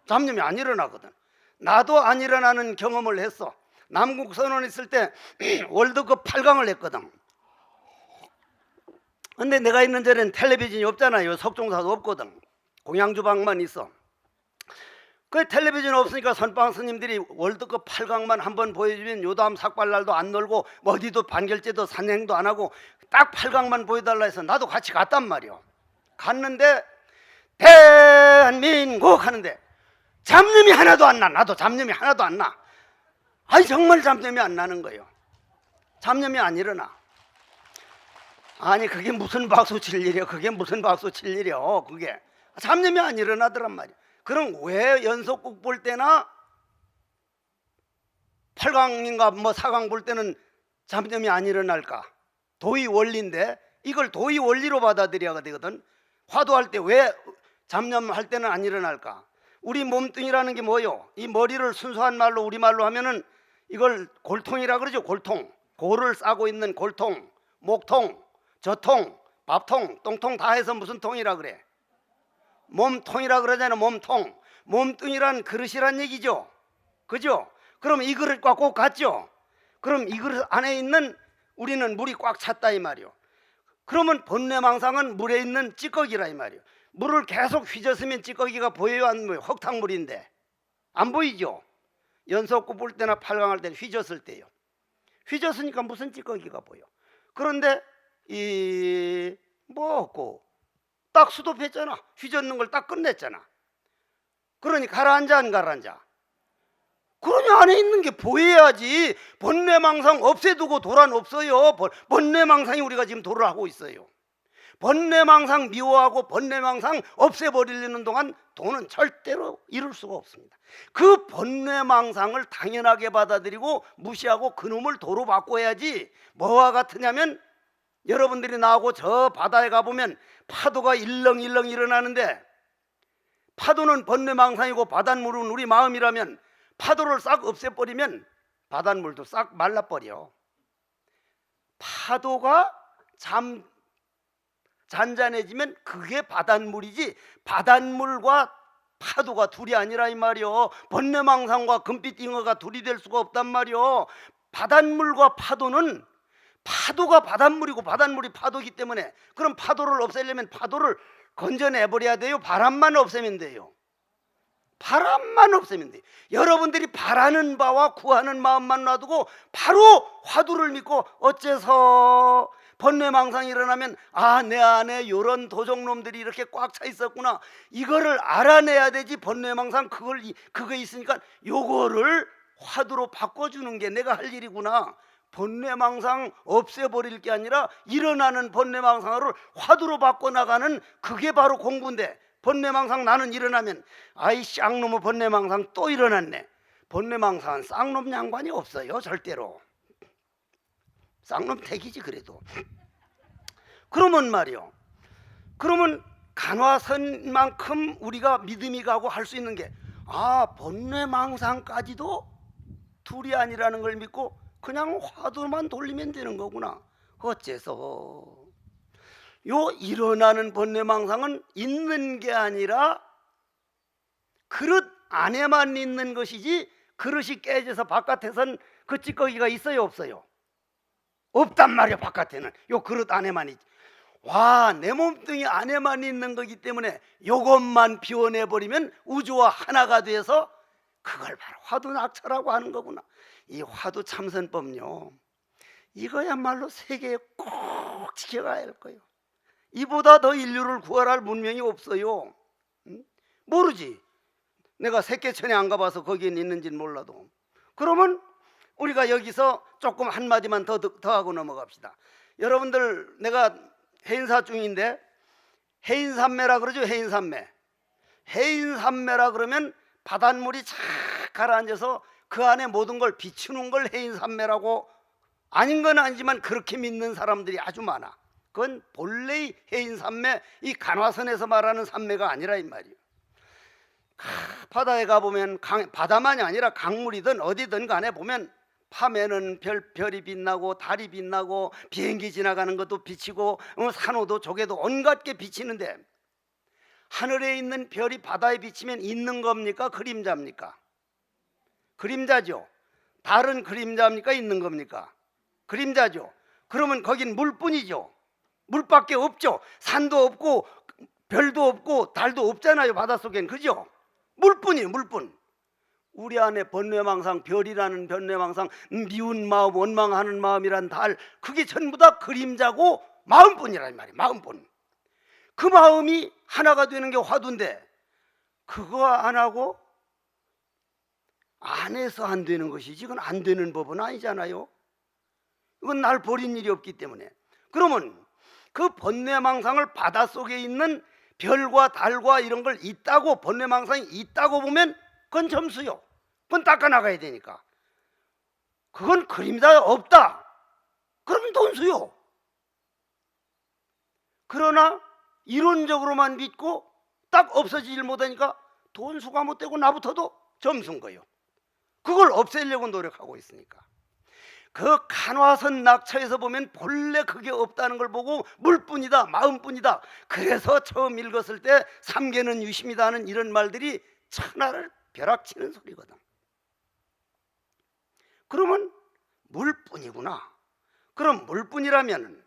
잡념이 안 일어나거든. 나도 안 일어나는 경험을 했어. 남국 선언 있을 때 월드컵 8강을 했거든. 근데 내가 있는 데는 텔레비전이 없잖아요. 석종사도 없거든. 공양주방만 있어. 그 텔레비전 없으니까 선방 스님들이 월드컵 8강만 한번 보여주면 요담 삭발날도 안 놀고 어디도 반결제도 산행도 안 하고 딱 8강만 보여달라 해서 나도 같이 갔단 말이요. 갔는데 대한민국 하는데 잡념이 하나도 안 나. 나도 잡념이 하나도 안 나. 정말 잡념이 안 나는 거예요. 잡념이 안 일어나. 아니 그게 무슨 박수 칠 일이야. 그게 무슨 박수 칠 일이야. 그게 잡념이 안 일어나더란 말이야. 그럼 왜 연속극 볼 때나 8강인가 뭐 4강 볼 때는 잡념이 안 일어날까? 도의 원리인데 이걸 도의 원리로 받아들여야 되거든. 화두할 때 왜 잡념할 때는 안 일어날까? 우리 몸뚱이라는 게 뭐요? 이 머리를 순수한 말로 우리말로 하면은 이걸 골통이라 그러죠. 골통. 골을 싸고 있는 골통, 목통, 저통, 밥통, 똥통 다 해서 무슨 통이라 그래? 몸통이라 그러잖아요. 몸통. 몸뚱이란 그릇이란 얘기죠. 그죠? 그럼 이 그릇과 꼭 같죠? 그럼 이 그릇 안에 있는 우리는 물이 꽉 찼다 이 말이요. 그러면 본뇌망상은 물에 있는 찌꺼기라 이 말이요. 물을 계속 휘젓으면 찌꺼기가 보여요, 안 보여요? 흙탕물인데 안 보이죠? 연속구 볼 때나 8강할 때 휘젓을 때요. 휘젓으니까 무슨 찌꺼기가 보여. 그런데 이 뭐 없고 딱 수도했잖아. 휘젓는 걸 딱 끝냈잖아. 그러니 가라앉아 안 가라앉아? 그러니 안에 있는 게 보여야지. 번뇌망상 없애두고 도란 없어요. 번뇌망상이 우리가 지금 도를 하고 있어요. 번뇌망상 미워하고 번뇌망상 없애버리려는 동안 도는 절대로 이룰 수가 없습니다. 그 번뇌망상을 당연하게 받아들이고 무시하고 그놈을 도로 바꿔야지. 뭐와 같으냐면 여러분들이 나하고 저 바다에 가보면 파도가 일렁일렁 일어나는데, 파도는 번뇌망상이고 바닷물은 우리 마음이라면 파도를 싹 없애버리면 바닷물도 싹 말라버려. 파도가 잔잔해지면 그게 바닷물이지 바닷물과 파도가 둘이 아니라 이 말이요. 번뇌망상과 금빛 잉어가 둘이 될 수가 없단 말이요. 바닷물과 파도는 파도가 바닷물이고 바닷물이 파도이기 때문에 그럼 파도를 없애려면 파도를 건져내버려야 돼요? 바람만 없애면 돼요? 바람만 없애면 돼요. 여러분들이 바라는 바와 구하는 마음만 놔두고 바로 화두를 믿고 어째서 번뇌망상이 일어나면 내 안에 이런 도적놈들이 이렇게 꽉 차 있었구나, 이거를 알아내야 되지. 번뇌망상 그거 있으니까 요거를 화두로 바꿔주는 게 내가 할 일이구나. 번뇌망상 없애버릴 게 아니라 일어나는 번뇌망상을 화두로 바꿔나가는 그게 바로 공부인데, 번뇌망상 나는 일어나면 아이 쌍놈의 번뇌망상 또 일어났네. 번뇌망상은 쌍놈 양관이 없어요. 절대로 쌍놈 택이지. 그래도 그러면 말이요, 그러면 간화선만큼 우리가 믿음이 가고 할 수 있는 게 번뇌망상까지도 둘이 아니라는 걸 믿고 그냥 화두만 돌리면 되는 거구나. 어째서 요 일어나는 번뇌망상은 있는 게 아니라 그릇 안에만 있는 것이지, 그릇이 깨져서 바깥에선 그 찌꺼기가 있어요 없어요? 없단 말이야. 바깥에는 요 그릇 안에만 있지. 내 몸뚱이 안에만 있는 거기 때문에 요것만 비워내버리면 우주와 하나가 돼서 그걸 바로 화두 낙차라고 하는 거구나. 이 화두 참선법요, 이거야말로 세계에 꼭 지켜가야 할 거예요. 이보다 더 인류를 구할할 문명이 없어요. 모르지. 내가 새끼천에 안 가봐서 거기엔 있는지는 몰라도. 그러면 우리가 여기서 조금 한마디만 더 하고 넘어갑시다. 여러분들, 내가 해인사 중인데 해인산매라 그러죠. 해인산매. 해인산매라 그러면 바닷물이 착 가라앉아서 그 안에 모든 걸 비추는 걸 해인산매라고, 아닌 건 아니지만 그렇게 믿는 사람들이 아주 많아. 그건 본래의 해인산매, 이 간화선에서 말하는 산매가 아니라 이 말이에요. 바다에 가보면 바다만이 아니라 강물이든 어디든 간에 보면 밤에는 별이 빛나고 달이 빛나고 비행기 지나가는 것도 비치고 산호도 조개도 온갖 게 비치는데, 하늘에 있는 별이 바다에 비치면 있는 겁니까? 그림자입니까? 그림자죠. 달은 그림자입니까? 있는 겁니까? 그림자죠. 그러면 거긴 물뿐이죠. 물밖에 없죠. 산도 없고 별도 없고 달도 없잖아요. 바닷속엔. 그죠? 물뿐이에요. 물뿐. 우리 안에 번뇌망상, 별이라는 번뇌망상, 미운 마음, 원망하는 마음이란 달, 그게 전부 다 그림자고 마음뿐이란 말이에요. 마음뿐. 그 마음이 하나가 되는 게 화두인데, 그거 안 하고 안 해서 안 되는 것이지, 이건 안 되는 법은 아니잖아요. 이건 날 버린 일이 없기 때문에. 그러면 그 번뇌망상을 바닷속에 있는 별과 달과 이런 걸 있다고, 번뇌망상이 있다고 보면 그건 점수요. 그건 닦아나가야 되니까. 그건 그림자 없다, 그러면 돈수요. 그러나 이론적으로만 믿고 딱 없어지질 못하니까 돈수가 못 되고 나부터도 점수인 거예요. 그걸 없애려고 노력하고 있으니까. 그 간화선 낙차에서 보면 본래 그게 없다는 걸 보고 물뿐이다, 마음뿐이다. 그래서 처음 읽었을 때 삼계는 유심이다 하는 이런 말들이 천하를 벼락치는 소리거든. 그러면 물뿐이구나. 그럼 물뿐이라면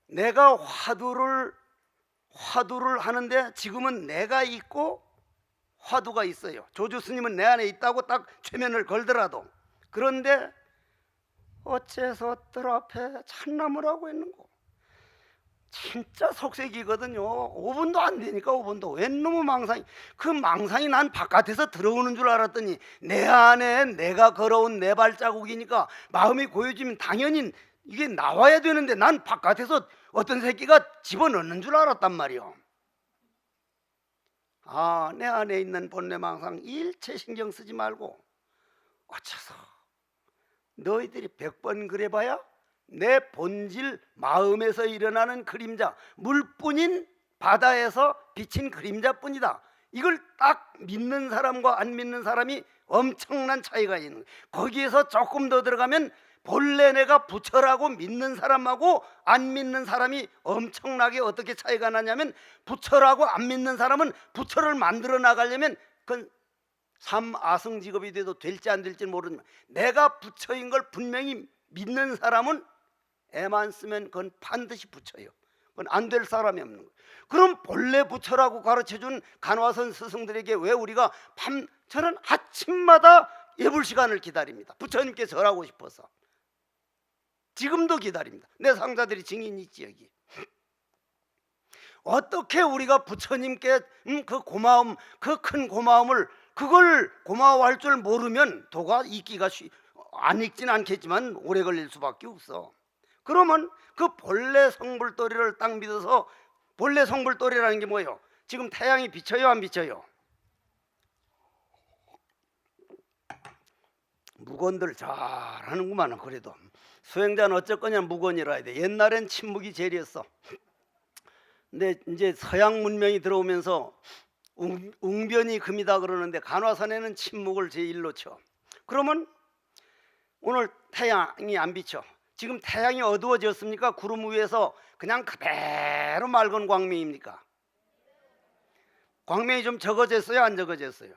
내가 화두를 하는데 지금은 내가 있고 화두가 있어요. 조주 스님은 내 안에 있다고 딱 최면을 걸더라도, 그런데 어째서 뜰 앞에 참나무라고 했는고. 진짜 속색이거든요. 5분도 안 되니까 5분도. 웬 놈의 망상이, 그 망상이 난 바깥에서 들어오는 줄 알았더니 내 안에 내가 걸어온 내 발자국이니까 마음이 고여지면 당연히 이게 나와야 되는데, 난 바깥에서 어떤 새끼가 집어넣는 줄 알았단 말이요. 내 안에 있는 번뇌망상 일체 신경 쓰지 말고, 어째서 너희들이 100번 그래봐야 내 본질 마음에서 일어나는 그림자, 물뿐인 바다에서 비친 그림자뿐이다. 이걸 딱 믿는 사람과 안 믿는 사람이 엄청난 차이가 있는 거예요. 거기에서 조금 더 들어가면 본래 내가 부처라고 믿는 사람하고 안 믿는 사람이 엄청나게 어떻게 차이가 나냐면, 부처라고 안 믿는 사람은 부처를 만들어 나가려면 그건 삼아승직업이 돼도 될지 안 될지 모르지만 내가 부처인 걸 분명히 믿는 사람은 애만 쓰면 그건 반드시 부처예요. 그건 안 될 사람이 없는 거예요. 그럼 본래 부처라고 가르쳐준 간화선 스승들에게 왜 우리가 저는 아침마다 예불 시간을 기다립니다. 부처님께 절하고 싶어서. 지금도 기다립니다. 내 상자들이 증인이 있지 여기. 어떻게 우리가 부처님께 그 고마움, 그 큰 고마움을 그걸 고마워할 줄 모르면 도가 읽기가 안 읽진 않겠지만 오래 걸릴 수밖에 없어. 그러면 그 본래 성불도리를 딱 믿어서, 본래 성불도리라는 게 뭐예요? 지금 태양이 비쳐요 안 비쳐요? 무건들 잘하는구만. 그래도 수행자는 어쩔 거냐, 무건이라 해야 돼. 옛날엔 침묵이 제일이었어. 근데 이제 서양 문명이 들어오면서 웅변이 금이다 그러는데 간화선에는 침묵을 제일로 쳐. 그러면 오늘 태양이 안 비쳐. 지금 태양이 어두워졌습니까? 구름 위에서 그냥 그대로 맑은 광명입니까? 광명이 좀 적어졌어요 안 적어졌어요?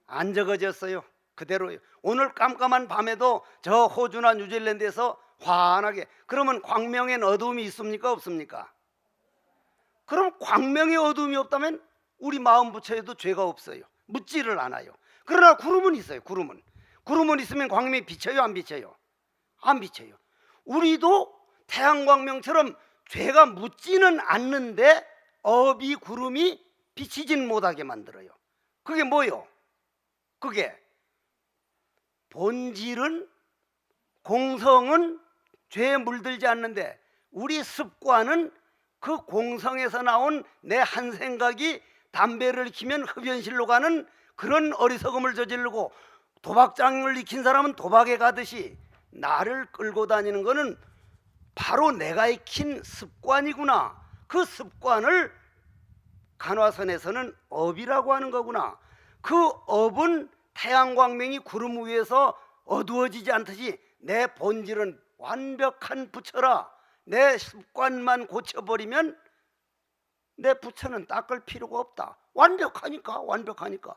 안 적어졌어요. 그대로요. 오늘 깜깜한 밤에도 저 호주나 뉴질랜드에서 환하게. 그러면 광명엔 어두움이 있습니까 없습니까? 그럼 광명에 어두움이 없다면 우리 마음 부처에도 죄가 없어요. 묻지를 않아요. 그러나 구름은 있어요. 구름은 있으면 광명이 비쳐요 안 비쳐요? 안 비쳐요. 우리도 태양광명처럼 죄가 묻지는 않는데 업이 구름이 비치진 못하게 만들어요. 그게 뭐요? 그게 본질은, 공성은 죄에 물들지 않는데 우리 습관은 그 공성에서 나온 내 한 생각이 담배를 키면 흡연실로 가는 그런 어리석음을 저지르고, 도박장을 익힌 사람은 도박에 가듯이 나를 끌고 다니는 것은 바로 내가 익힌 습관이구나. 그 습관을 간화선에서는 업이라고 하는 거구나. 그 업은 태양광명이 구름 위에서 어두워지지 않듯이 내 본질은 완벽한 부처라. 내 습관만 고쳐버리면 내 부처는 닦을 필요가 없다. 완벽하니까.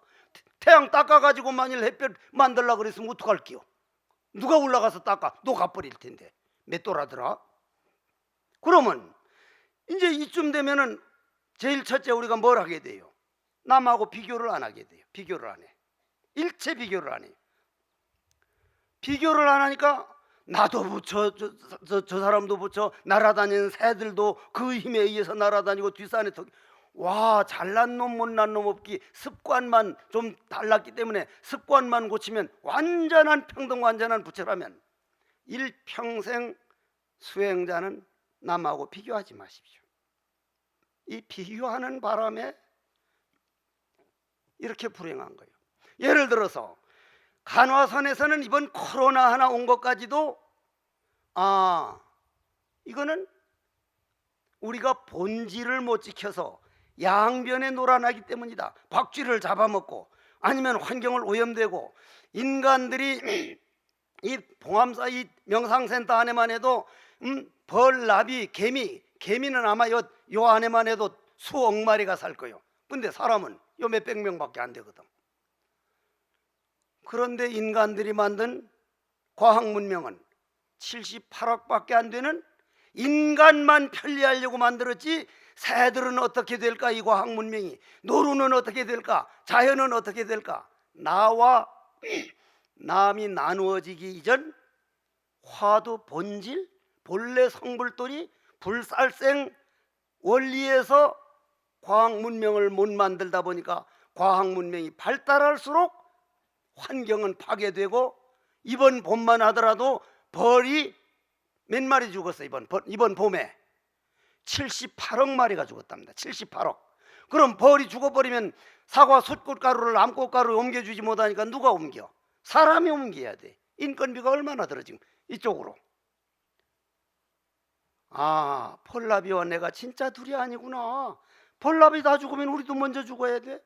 태양 닦아가지고 만일 햇볕 만들려고 그랬으면 어떡할게요? 누가 올라가서 닦아? 녹아버릴 텐데. 맷돌하더라. 그러면 이제 이쯤 되면은 제일 첫째 우리가 뭘 하게 돼요? 남하고 비교를 안 하게 돼요. 비교를 안 해. 일체 비교를 안 해요. 비교를 안 하니까 나도 부처, 저 사람도 부처, 날아다니는 새들도 그 힘에 의해서 날아다니고 뒷산에 와, 잘난 놈 못난 놈 없기. 습관만 좀 달랐기 때문에 습관만 고치면 완전한 평등, 완전한 부처라면 일평생 수행자는 남하고 비교하지 마십시오. 이 비교하는 바람에 이렇게 불행한 거예요. 예를 들어서 간화선에서는 이번 코로나 하나 온 것까지도 이거는 우리가 본질을 못 지켜서 양변에 놀아나기 때문이다. 박쥐를 잡아먹고 아니면 환경을 오염되고, 인간들이 이 봉암사 이 명상센터 안에만 해도 벌, 나비, 개미는 아마 요 안에만 해도 수억 마리가 살 거예요. 근데 사람은 요 몇백 명밖에 안 되거든. 그런데 인간들이 만든 과학 문명은 78억밖에 안 되는, 인간만 편리하려고 만들었지 새들은 어떻게 될까? 이 과학 문명이, 노루는 어떻게 될까? 자연은 어떻게 될까? 나와 남이 나누어지기 이전 화두 본질, 본래 성불돌이 불살생 원리에서 과학 문명을 못 만들다 보니까 과학 문명이 발달할수록 환경은 파괴되고, 이번 봄만 하더라도 벌이 몇 마리 죽었어. 이번 봄에 78억 마리가 죽었답니다. 78억. 그럼 벌이 죽어버리면 사과 숯꽃가루를 암꽃가루에 옮겨주지 못하니까 누가 옮겨? 사람이 옮겨야 돼. 인건비가 얼마나 들어 지금 이쪽으로. 폴라비와 내가 진짜 둘이 아니구나. 폴라비 다 죽으면 우리도 먼저 죽어야 돼.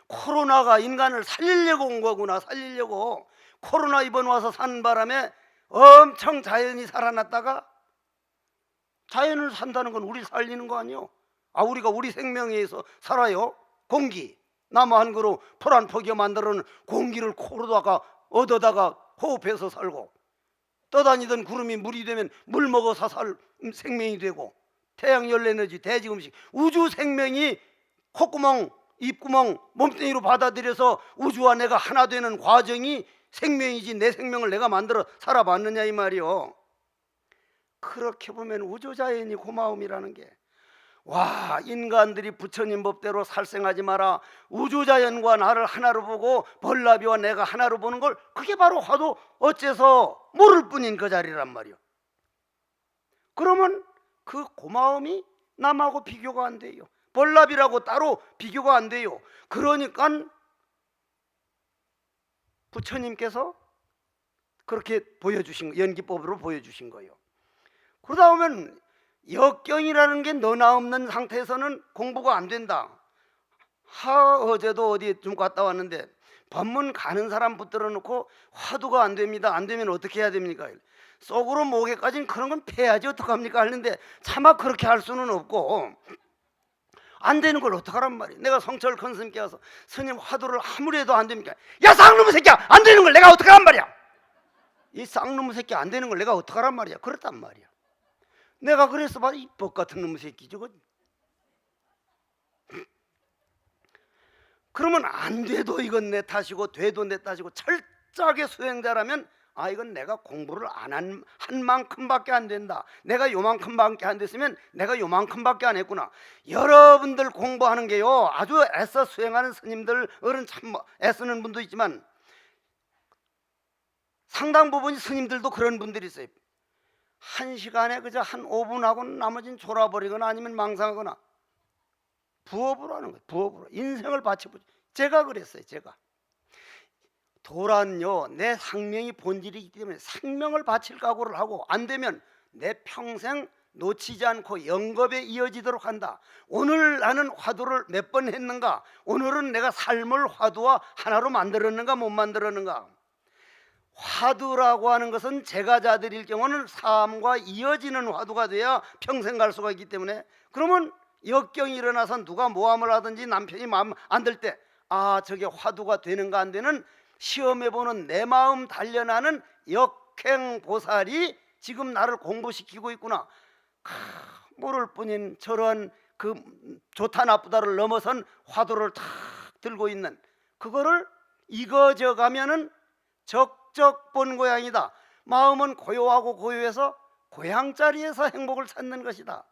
코로나가 인간을 살리려고 온 거구나. 살리려고. 코로나 이번 와서 사는 바람에 엄청 자연이 살아났다가, 자연을 산다는 건 우리 살리는 거 아니요? 우리가 우리 생명에 의해서 살아요. 공기, 나무 한 그루 풀 한 포기 만들어는 공기를 코로다가 얻어다가 호흡해서 살고, 떠다니던 구름이 물이 되면 물 먹어서 살 생명이 되고, 태양 열에너지, 대지 음식, 우주 생명이 콧구멍, 입구멍, 몸뚱이로 받아들여서 우주와 내가 하나 되는 과정이 생명이지 내 생명을 내가 만들어 살아봤느냐 이 말이요. 그렇게 보면 우주자연이 고마움이라는 게, 와, 인간들이 부처님 법대로 살생하지 마라, 우주자연과 나를 하나로 보고 벌나비와 내가 하나로 보는 걸, 그게 바로 화두 어째서 모를 뿐인 그 자리란 말이요. 그러면 그 고마움이 남하고 비교가 안 돼요. 벌나비라고 따로 비교가 안 돼요. 그러니까 부처님께서 그렇게 보여주신, 연기법으로 보여주신 거예요. 그러다 보면 역경이라는 게 너나 없는 상태에서는 공부가 안 된다. 어제도 어디 좀 갔다 왔는데 법문 가는 사람 붙들어 놓고 화두가 안 됩니다. 안 되면 어떻게 해야 됩니까? 속으로 목에까지는 그런 건 패야지 어떡합니까? 하는데 차마 그렇게 할 수는 없고, 안 되는 걸 어떡하란 말이야. 내가 성철 큰 스님께 와서 스님 화두를 아무리 해도 안 됩니까? 야 쌍놈의 새끼야, 안 되는 걸 내가 어떡하란 말이야. 이 쌍놈의 새끼 안 되는 걸 내가 어떡하란 말이야. 그렇단 말이야. 내가 그래서 봐, 이 법 같은 놈의 새끼 저거. 그러면 안 돼도 이건 내 탓이고 돼도 내 탓이고, 철저하게 수행자라면 아, 이건 내가 공부를 안 한 만큼밖에 안 된다. 내가 요만큼밖에 안 됐으면 내가 요만큼밖에 안 했구나. 여러분들 공부하는 게요, 아주 애써 수행하는 스님들은 참 애쓰는 분도 있지만 상당 부분이 스님들도 그런 분들이 있어요. 한 시간에 그저 한 5분 하고 나머지는 졸아버리거나 아니면 망상하거나, 부업으로 하는 거예요. 부업으로 인생을 바쳐보죠. 제가 그랬어요. 제가 도란요, 내 상명이 본질이기 때문에 생명을 바칠 각오를 하고, 안 되면 내 평생 놓치지 않고 영겁에 이어지도록 한다. 오늘 나는 화두를 몇 번 했는가, 오늘은 내가 삶을 화두와 하나로 만들었는가 못 만들었는가. 화두라고 하는 것은 제가자들일 경우는 삶과 이어지는 화두가 돼야 평생 갈 수가 있기 때문에, 그러면 역경이 일어나서 누가 모함을 하든지 남편이 마음 안 들 때, 아, 저게 화두가 되는가 안 되는 시험해보는 내 마음 단련하는 역행보살이 지금 나를 공부시키고 있구나. 모를 뿐인 저러한 그 좋다 나쁘다를 넘어선 화두를 탁 들고 있는 그거를 익어져 가면은 적적 본고향이다. 마음은 고요하고 고요해서 고향자리에서 행복을 찾는 것이다.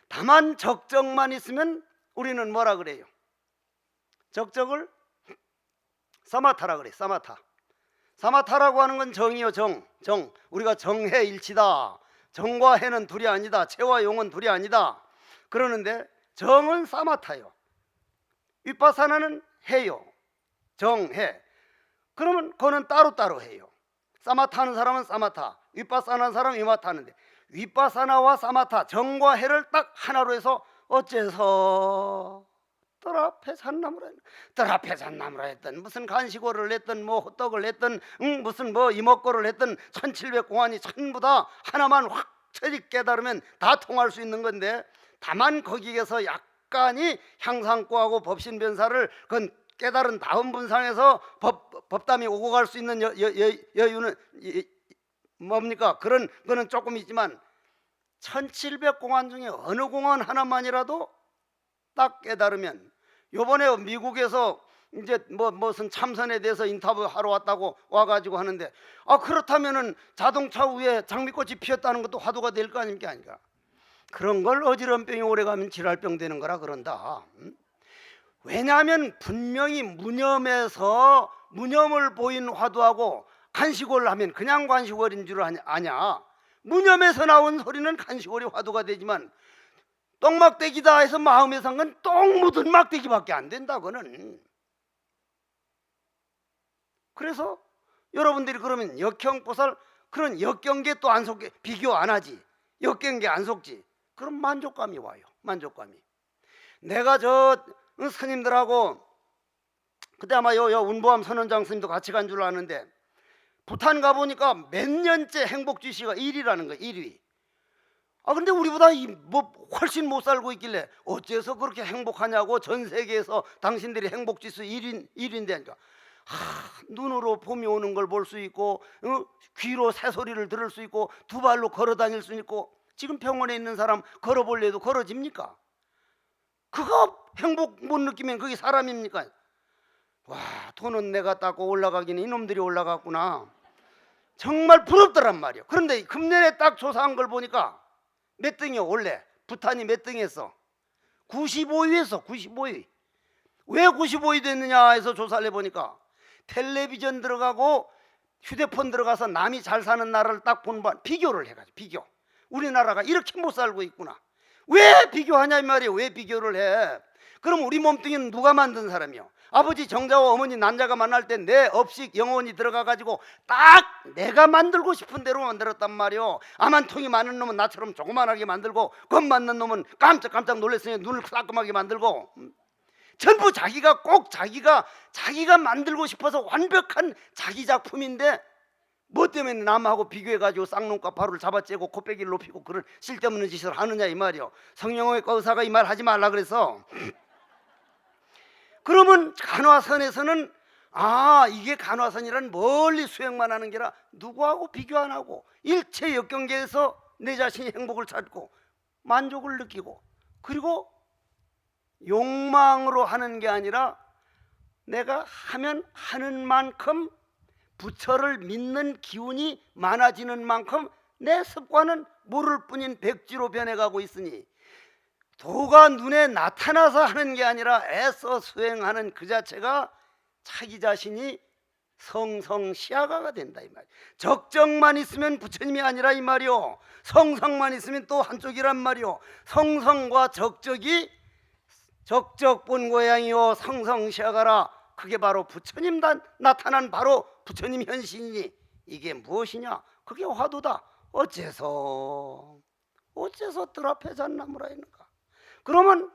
다만 적적만 있으면 우리는 뭐라 그래요? 적적을 사마타라 그래. 사마타라고 하는 건 정이요. 정. 우리가 정해 일치다. 정과 해는 둘이 아니다. 채와 용은 둘이 아니다. 그러는데 정은 사마타요. 위파사나는 해요. 정해. 그러면 그거는 따로따로 해요. 사마타 하는 사람은 사마타, 위파사나 하는 사람은 위마타 하는데, 위파사나와 사마타, 정과 해를 딱 하나로 해서 어째서 뜰 앞에 잣나무라 했던 무슨 간식어를 했던 뭐 호떡을 했던 무슨 뭐 이목구를 했던 1700공안이 전부 다 하나만 확철이 깨달으면 다 통할 수 있는 건데, 다만 거기에서 약간이 향상구하고 법신변사를 그건 깨달은 다음 분상에서 법담이 오고 갈 수 있는 여유는 뭡니까? 그런 거는 조금 있지만 1700공안 중에 어느 공안 하나만이라도 딱 깨달으면, 요번에 미국에서 이제 무슨 참선에 대해서 인터뷰하러 왔다고 와가지고 하는데, 아, 그렇다면은 자동차 위에 장미꽃이 피었다는 것도 화두가 될 거 아닙니까? 아니까. 그런 걸 어지럼병이 오래가면 질환병 되는 거라 그런다. 왜냐하면 분명히 무념에서 무념을 보인 화두하고 간식어를 하면 그냥 간식어인 줄 아냐. 무념에서 나온 소리는 간식어리 화두가 되지만, 똥막대기다 해서 마음에 산 건 똥 묻은 막대기밖에 안 된다. 그는. 그래서 여러분들이 그러면 역형보살, 그런 역경계 또 안 속게 비교 안 하지, 역경계 안 속지, 그럼 만족감이 와요. 만족감이. 내가 저 스님들하고 그때 아마 요 운보암 선원장 스님도 같이 간 줄 아는데, 부탄 가보니까 몇 년째 행복주시가 1위라는 거예요. 1위. 근데 우리보다 뭐 훨씬 못 살고 있길래 어째서 그렇게 행복하냐고. 전 세계에서 당신들이 행복지수 1위인데 눈으로 봄이 오는 걸 볼 수 있고, 귀로 새소리를 들을 수 있고, 두 발로 걸어 다닐 수 있고. 지금 병원에 있는 사람 걸어볼래도 걸어집니까? 그거 행복 못 느끼면 그게 사람입니까? 와, 돈은 내가 닦고 올라가기는 이놈들이 올라갔구나. 정말 부럽더란 말이에요. 그런데 금년에 딱 조사한 걸 보니까 몇 등이요? 원래 부탄이 몇 등했어? 95위에서 95위. 왜 95위 됐느냐 해서 조사를 해보니까 텔레비전 들어가고 휴대폰 들어가서 남이 잘 사는 나라를 딱 비교를 해가지고, 비교. 우리나라가 이렇게 못 살고 있구나. 왜 비교하냐 이 말이에요. 왜 비교를 해? 그럼 우리 몸뚱이는 누가 만든 사람이요? 아버지 정자와 어머니 난자가 만날 때 내 업식 영혼이 들어가가지고 딱 내가 만들고 싶은 대로 만들었단 말이요. 아만통이 많은 놈은 나처럼 조그만하게 만들고, 겁 많는 놈은 깜짝깜짝 놀랐으니 눈을 따끔하게 만들고, 전부 자기가 꼭 자기가 만들고 싶어서 완벽한 자기 작품인데, 뭐 때문에 남하고 비교해가지고 쌍놈과 바로를 잡아째고 코빼기를 높이고 그런 쓸데없는 짓을 하느냐 이 말이요. 성령의 의사가 이 말 하지 말라 그래서. 그러면 간화선에서는 이게 간화선이란 멀리 수행만 하는 게라 누구하고 비교 안 하고 일체 역경계에서 내 자신이 행복을 찾고 만족을 느끼고, 그리고 욕망으로 하는 게 아니라 내가 하면 하는 만큼 부처를 믿는 기운이 많아지는 만큼 내 습관은 모를 뿐인 백지로 변해가고 있으니, 도가 눈에 나타나서 하는 게 아니라 애써 수행하는 그 자체가 자기 자신이 성성시야가가 된다 이 말이야. 적정만 있으면 부처님이 아니라 이 말이요. 성성만 있으면 또 한쪽이란 말이요. 성성과 적적이 적적본고양이요 성성시야가라. 그게 바로 부처님 나타난 바로 부처님 현신이니 이게 무엇이냐? 그게 화두다. 어째서 뜰 앞에 잣나무라 했는가? 그러면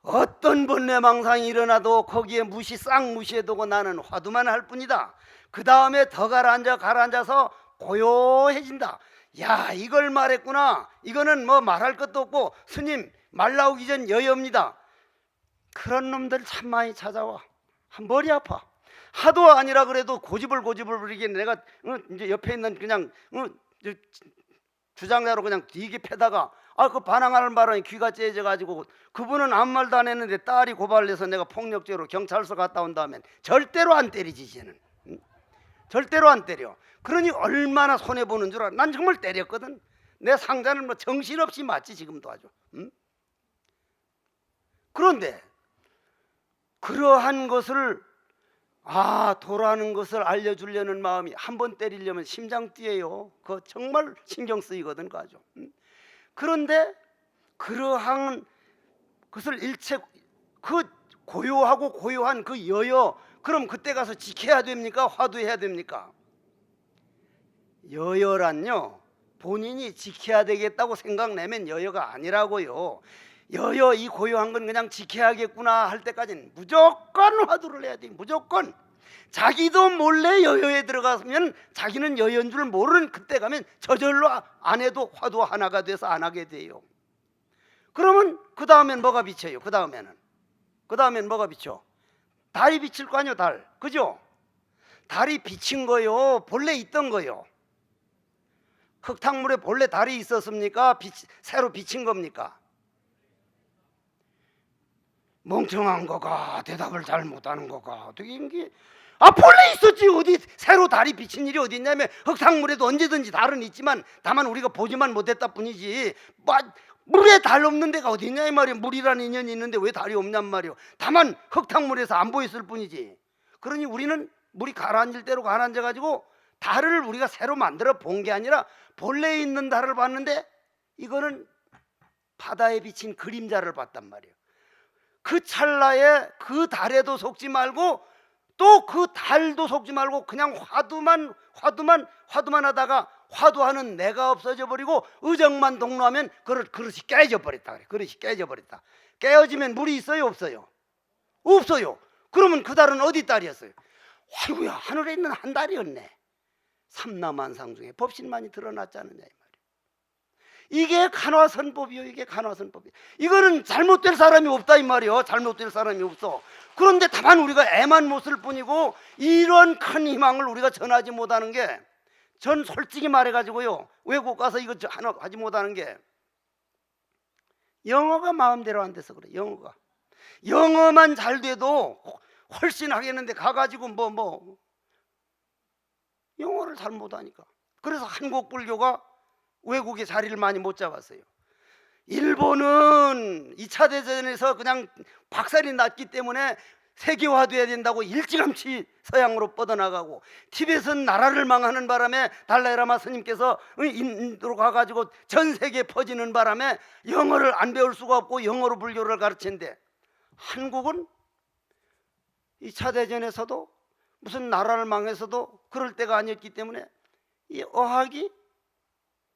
어떤 번뇌망상이 일어나도 거기에 싹 무시해두고 나는 화두만 할 뿐이다. 그 다음에 더 가라앉아서 고요해진다. 야, 이걸 말했구나. 이거는 뭐 말할 것도 없고 스님 말 나오기 전 여여입니다. 그런 놈들 참 많이 찾아와. 머리 아파. 하도 아니라 그래도 고집을 부리게 내가 이제 옆에 있는 그냥 주장자로 그냥 되게 패다가 그 반항하는 바람에 귀가 째져가지고 그분은 아무 말도 안 했는데 딸이 고발해서 내가 폭력죄로 경찰서 갔다 온 다음엔 절대로 안 때리지 쟤는. 절대로 안 때려. 그러니 얼마나 손해보는 줄 알아. 난 정말 때렸거든. 내 상자는 뭐 정신없이 맞지 지금도 아주. 그런데 그러한 것을 도라는 것을 알려주려는 마음이, 한 번 때리려면 심장 뛰어요. 그거 정말 신경 쓰이거든 그 아주. 그런데 그러한 것을 일체 그 고요한 그 여여, 그럼 그때 가서 지켜야 됩니까? 화두해야 됩니까? 여여란요, 본인이 지켜야 되겠다고 생각내면 여여가 아니라고요. 여여 이 고요한 건 그냥 지켜야겠구나 할 때까지는 무조건 화두를 해야 돼. 무조건. 자기도 몰래 여여에 들어가면 자기는 여여인 줄 모르는 그때 가면 저절로 안 해도 화두 하나가 돼서 안 하게 돼요. 그러면 그 다음엔 뭐가 비쳐요? 그 다음엔 뭐가 비쳐? 달이 비칠 거 아니요, 달. 그죠? 달이 비친 거요, 본래 있던 거요. 흙탕물에 본래 달이 있었습니까? 새로 비친 겁니까? 멍청한 거가 대답을 잘 못하는 거가 어떻게 이게 본래 있었지. 어디 새로 달이 비친 일이 어디 있냐면 흙탕물에도 언제든지 달은 있지만 다만 우리가 보지만 못했다 뿐이지. 물에 달 없는 데가 어디 있냐 이 말이야. 물이라는 인연이 있는데 왜 달이 없냔 말이야. 다만 흙탕물에서 안 보였을 뿐이지. 그러니 우리는 물이 가라앉을 대로 가라앉아 가지고 달을 우리가 새로 만들어 본 게 아니라 본래 있는 달을 봤는데 이거는 바다에 비친 그림자를 봤단 말이에요. 그 찰나에 그 달에도 속지 말고 또 그 달도 속지 말고 그냥 화두만 하다가 화두하는 내가 없어져 버리고 의정만 동로하면 그릇이 깨져 버렸다 그래. 그릇이 깨져 버렸다. 깨어지면 물이 있어요, 없어요? 없어요. 그러면 그 달은 어디 달이었어요? 아이고야, 하늘에 있는 한 달이었네. 삼라만상 중에 법신만이 드러났지 않느냐 이 말이에요. 이게 간화선법이요. 이게 간화선법이요. 이거는 잘못될 사람이 없다 이 말이요. 잘못될 사람이 없어. 그런데 다만 우리가 애만 못 쓸 뿐이고 이런 큰 희망을 우리가 전하지 못하는 게, 전 솔직히 말해가지고요, 외국 가서 이거 하나 하지 못하는 게 영어가 마음대로 안 돼서 그래. 영어만 잘 돼도 훨씬 하겠는데 가가지고 영어를 잘 못하니까. 그래서 한국 불교가 외국에 자리를 많이 못 잡았어요. 일본은 2차 대전에서 그냥 박살이 났기 때문에 세계화돼야 된다고 일찌감치 서양으로 뻗어나가고, 티벳은 나라를 망하는 바람에 달라이라마 스님께서 인도로 가가지고 전 세계에 퍼지는 바람에 영어를 안 배울 수가 없고 영어로 불교를 가르치는데, 한국은 2차 대전에서도 무슨 나라를 망해서도 그럴 때가 아니었기 때문에 이 어학이,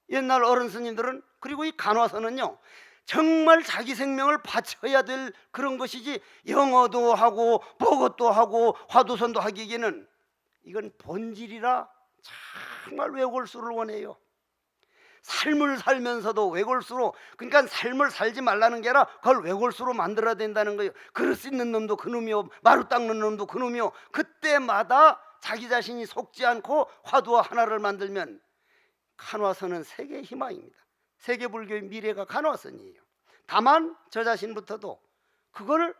옛날 어른 스님들은, 그리고 이 간화서는요 정말 자기 생명을 바쳐야 될 그런 것이지, 영어도 하고 보것도 하고 화두선도 하기에는 이건 본질이라 정말 외골수를 원해요. 삶을 살면서도 외골수로, 그러니까 삶을 살지 말라는 게 아니라 그걸 외골수로 만들어야 된다는 거예요. 그릇 씻는 놈도 그놈이요, 마루 닦는 놈도 그놈이요. 그때마다 자기 자신이 속지 않고 화두와 하나를 만들면 간화선은 세계의 희망입니다. 세계 불교의 미래가 간화선이에요. 다만 저 자신부터도 그걸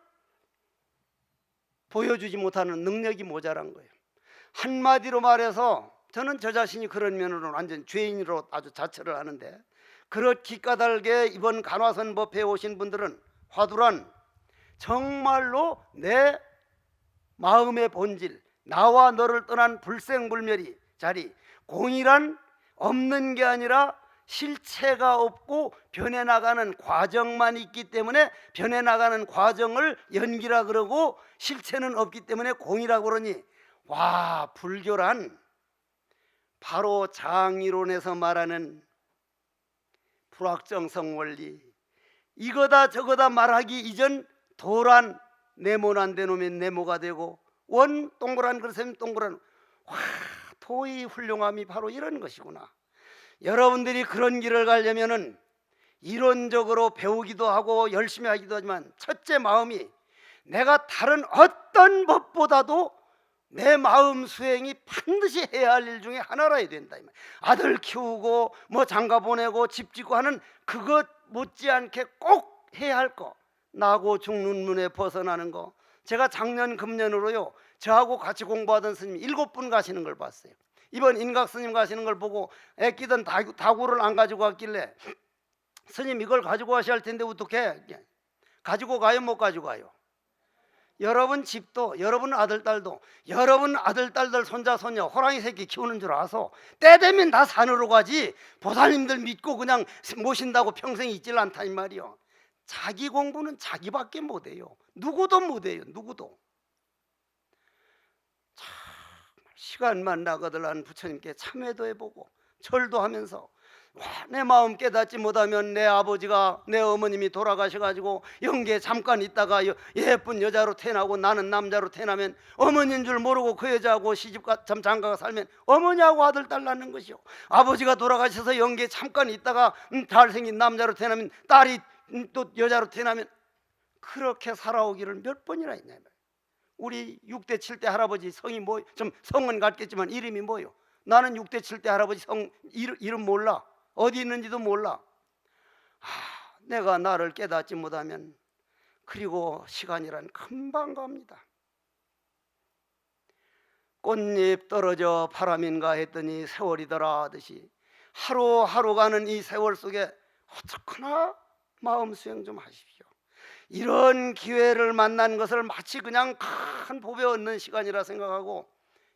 보여주지 못하는 능력이 모자란 거예요. 한마디로 말해서 저는 저 자신이 그런 면으로는 완전 죄인으로 아주 자처를 하는데, 그렇게 까닭에 이번 간화선 법회에 오신 분들은 화두란 정말로 내 마음의 본질, 나와 너를 떠난 불생불멸이 자리, 공이란 없는 게 아니라 실체가 없고 변해나가는 과정만 있기 때문에 변해나가는 과정을 연기라 그러고, 실체는 없기 때문에 공이라고 그러니, 와, 불교란 바로 장이론에서 말하는 불확정성 원리, 이거다 저거다 말하기 이전 도란, 네모난 데놓으면 네모가 되고 원 동그란 그릇에 동그란, 와, 도의 훌륭함이 바로 이런 것이구나. 여러분들이 그런 길을 가려면은 이론적으로 배우기도 하고 열심히 하기도 하지만, 첫째 마음이 내가 다른 어떤 법보다도 내 마음 수행이 반드시 해야 할 일 중에 하나라야 된다. 아들 키우고 장가 보내고 집 짓고 하는 그것 못지않게 꼭 해야 할 거, 나고 죽는 문에 벗어나는 거. 제가 작년 금년으로요, 저하고 같이 공부하던 스님이 7분 가시는 걸 봤어요. 이번 인각 스님 가시는 걸 보고 애끼던 다구를 안 가지고 갔길래, 스님 이걸 가지고 가셔야 할 텐데 어떻게 가지고 가요, 못 가지고 가요? 여러분 집도, 여러분 아들 딸도, 여러분 아들 딸들 손자 손녀 호랑이 새끼 키우는 줄 알아서 때 되면 다 산으로 가지, 보살님들 믿고 그냥 모신다고 평생 있질 않다 이 말이요. 자기 공부는 자기밖에 못해요. 누구도 못해요. 누구도. 시간만 나거들한 부처님께 참회도 해보고 절도 하면서, 와, 내 마음 깨닫지 못하면 내 아버지가, 내 어머님이 돌아가셔가지고 영계에 잠깐 있다가 예쁜 여자로 태어나고 나는 남자로 태어나면 어머니인 줄 모르고 그 여자하고 시집가 장가가 살면 어머니하고 아들 딸 낳는 것이요, 아버지가 돌아가셔서 영계에 잠깐 있다가 잘생긴 남자로 태어나면 딸이 또 여자로 태어나면, 그렇게 살아오기를 몇 번이나 했냐. 우리 6대 7대 할아버지 성이 좀 성은 같겠지만 이름이 뭐요? 나는 6대 7대 할아버지 성 이름 몰라. 어디 있는지도 몰라. 내가 나를 깨닫지 못하면, 그리고 시간이란 금방 갑니다. 꽃잎 떨어져 바람인가 했더니 세월이더라 하듯이 하루하루 가는 이 세월 속에 어떡하나 마음 수행 좀 하십시오. 이런 기회를 만난 것을 마치 그냥 큰 복에 얻는 시간이라 생각하고,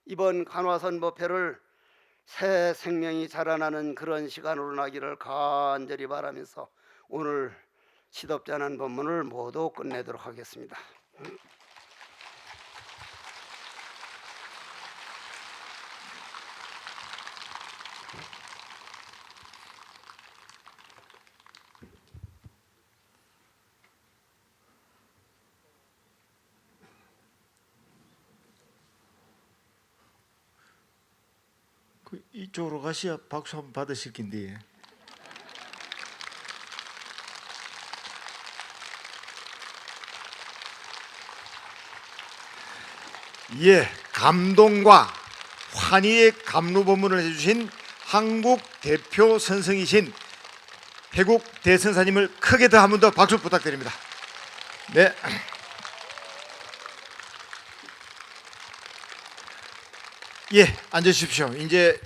이번 간화선 법회를 새 생명이 자라나는 그런 시간으로 나기를 간절히 바라면서 오늘 시덥지 않은 법문을 모두 끝내도록 하겠습니다. 이쪽으로 가셔야 박수 한번 받으실 긴데. 예, 감동과 환희의 감로법문을 해주신 한국 대표 선생이신 해국 대선사님을 크게 더 한 번 더 박수 부탁드립니다. 네. 예, 앉으십시오. 이제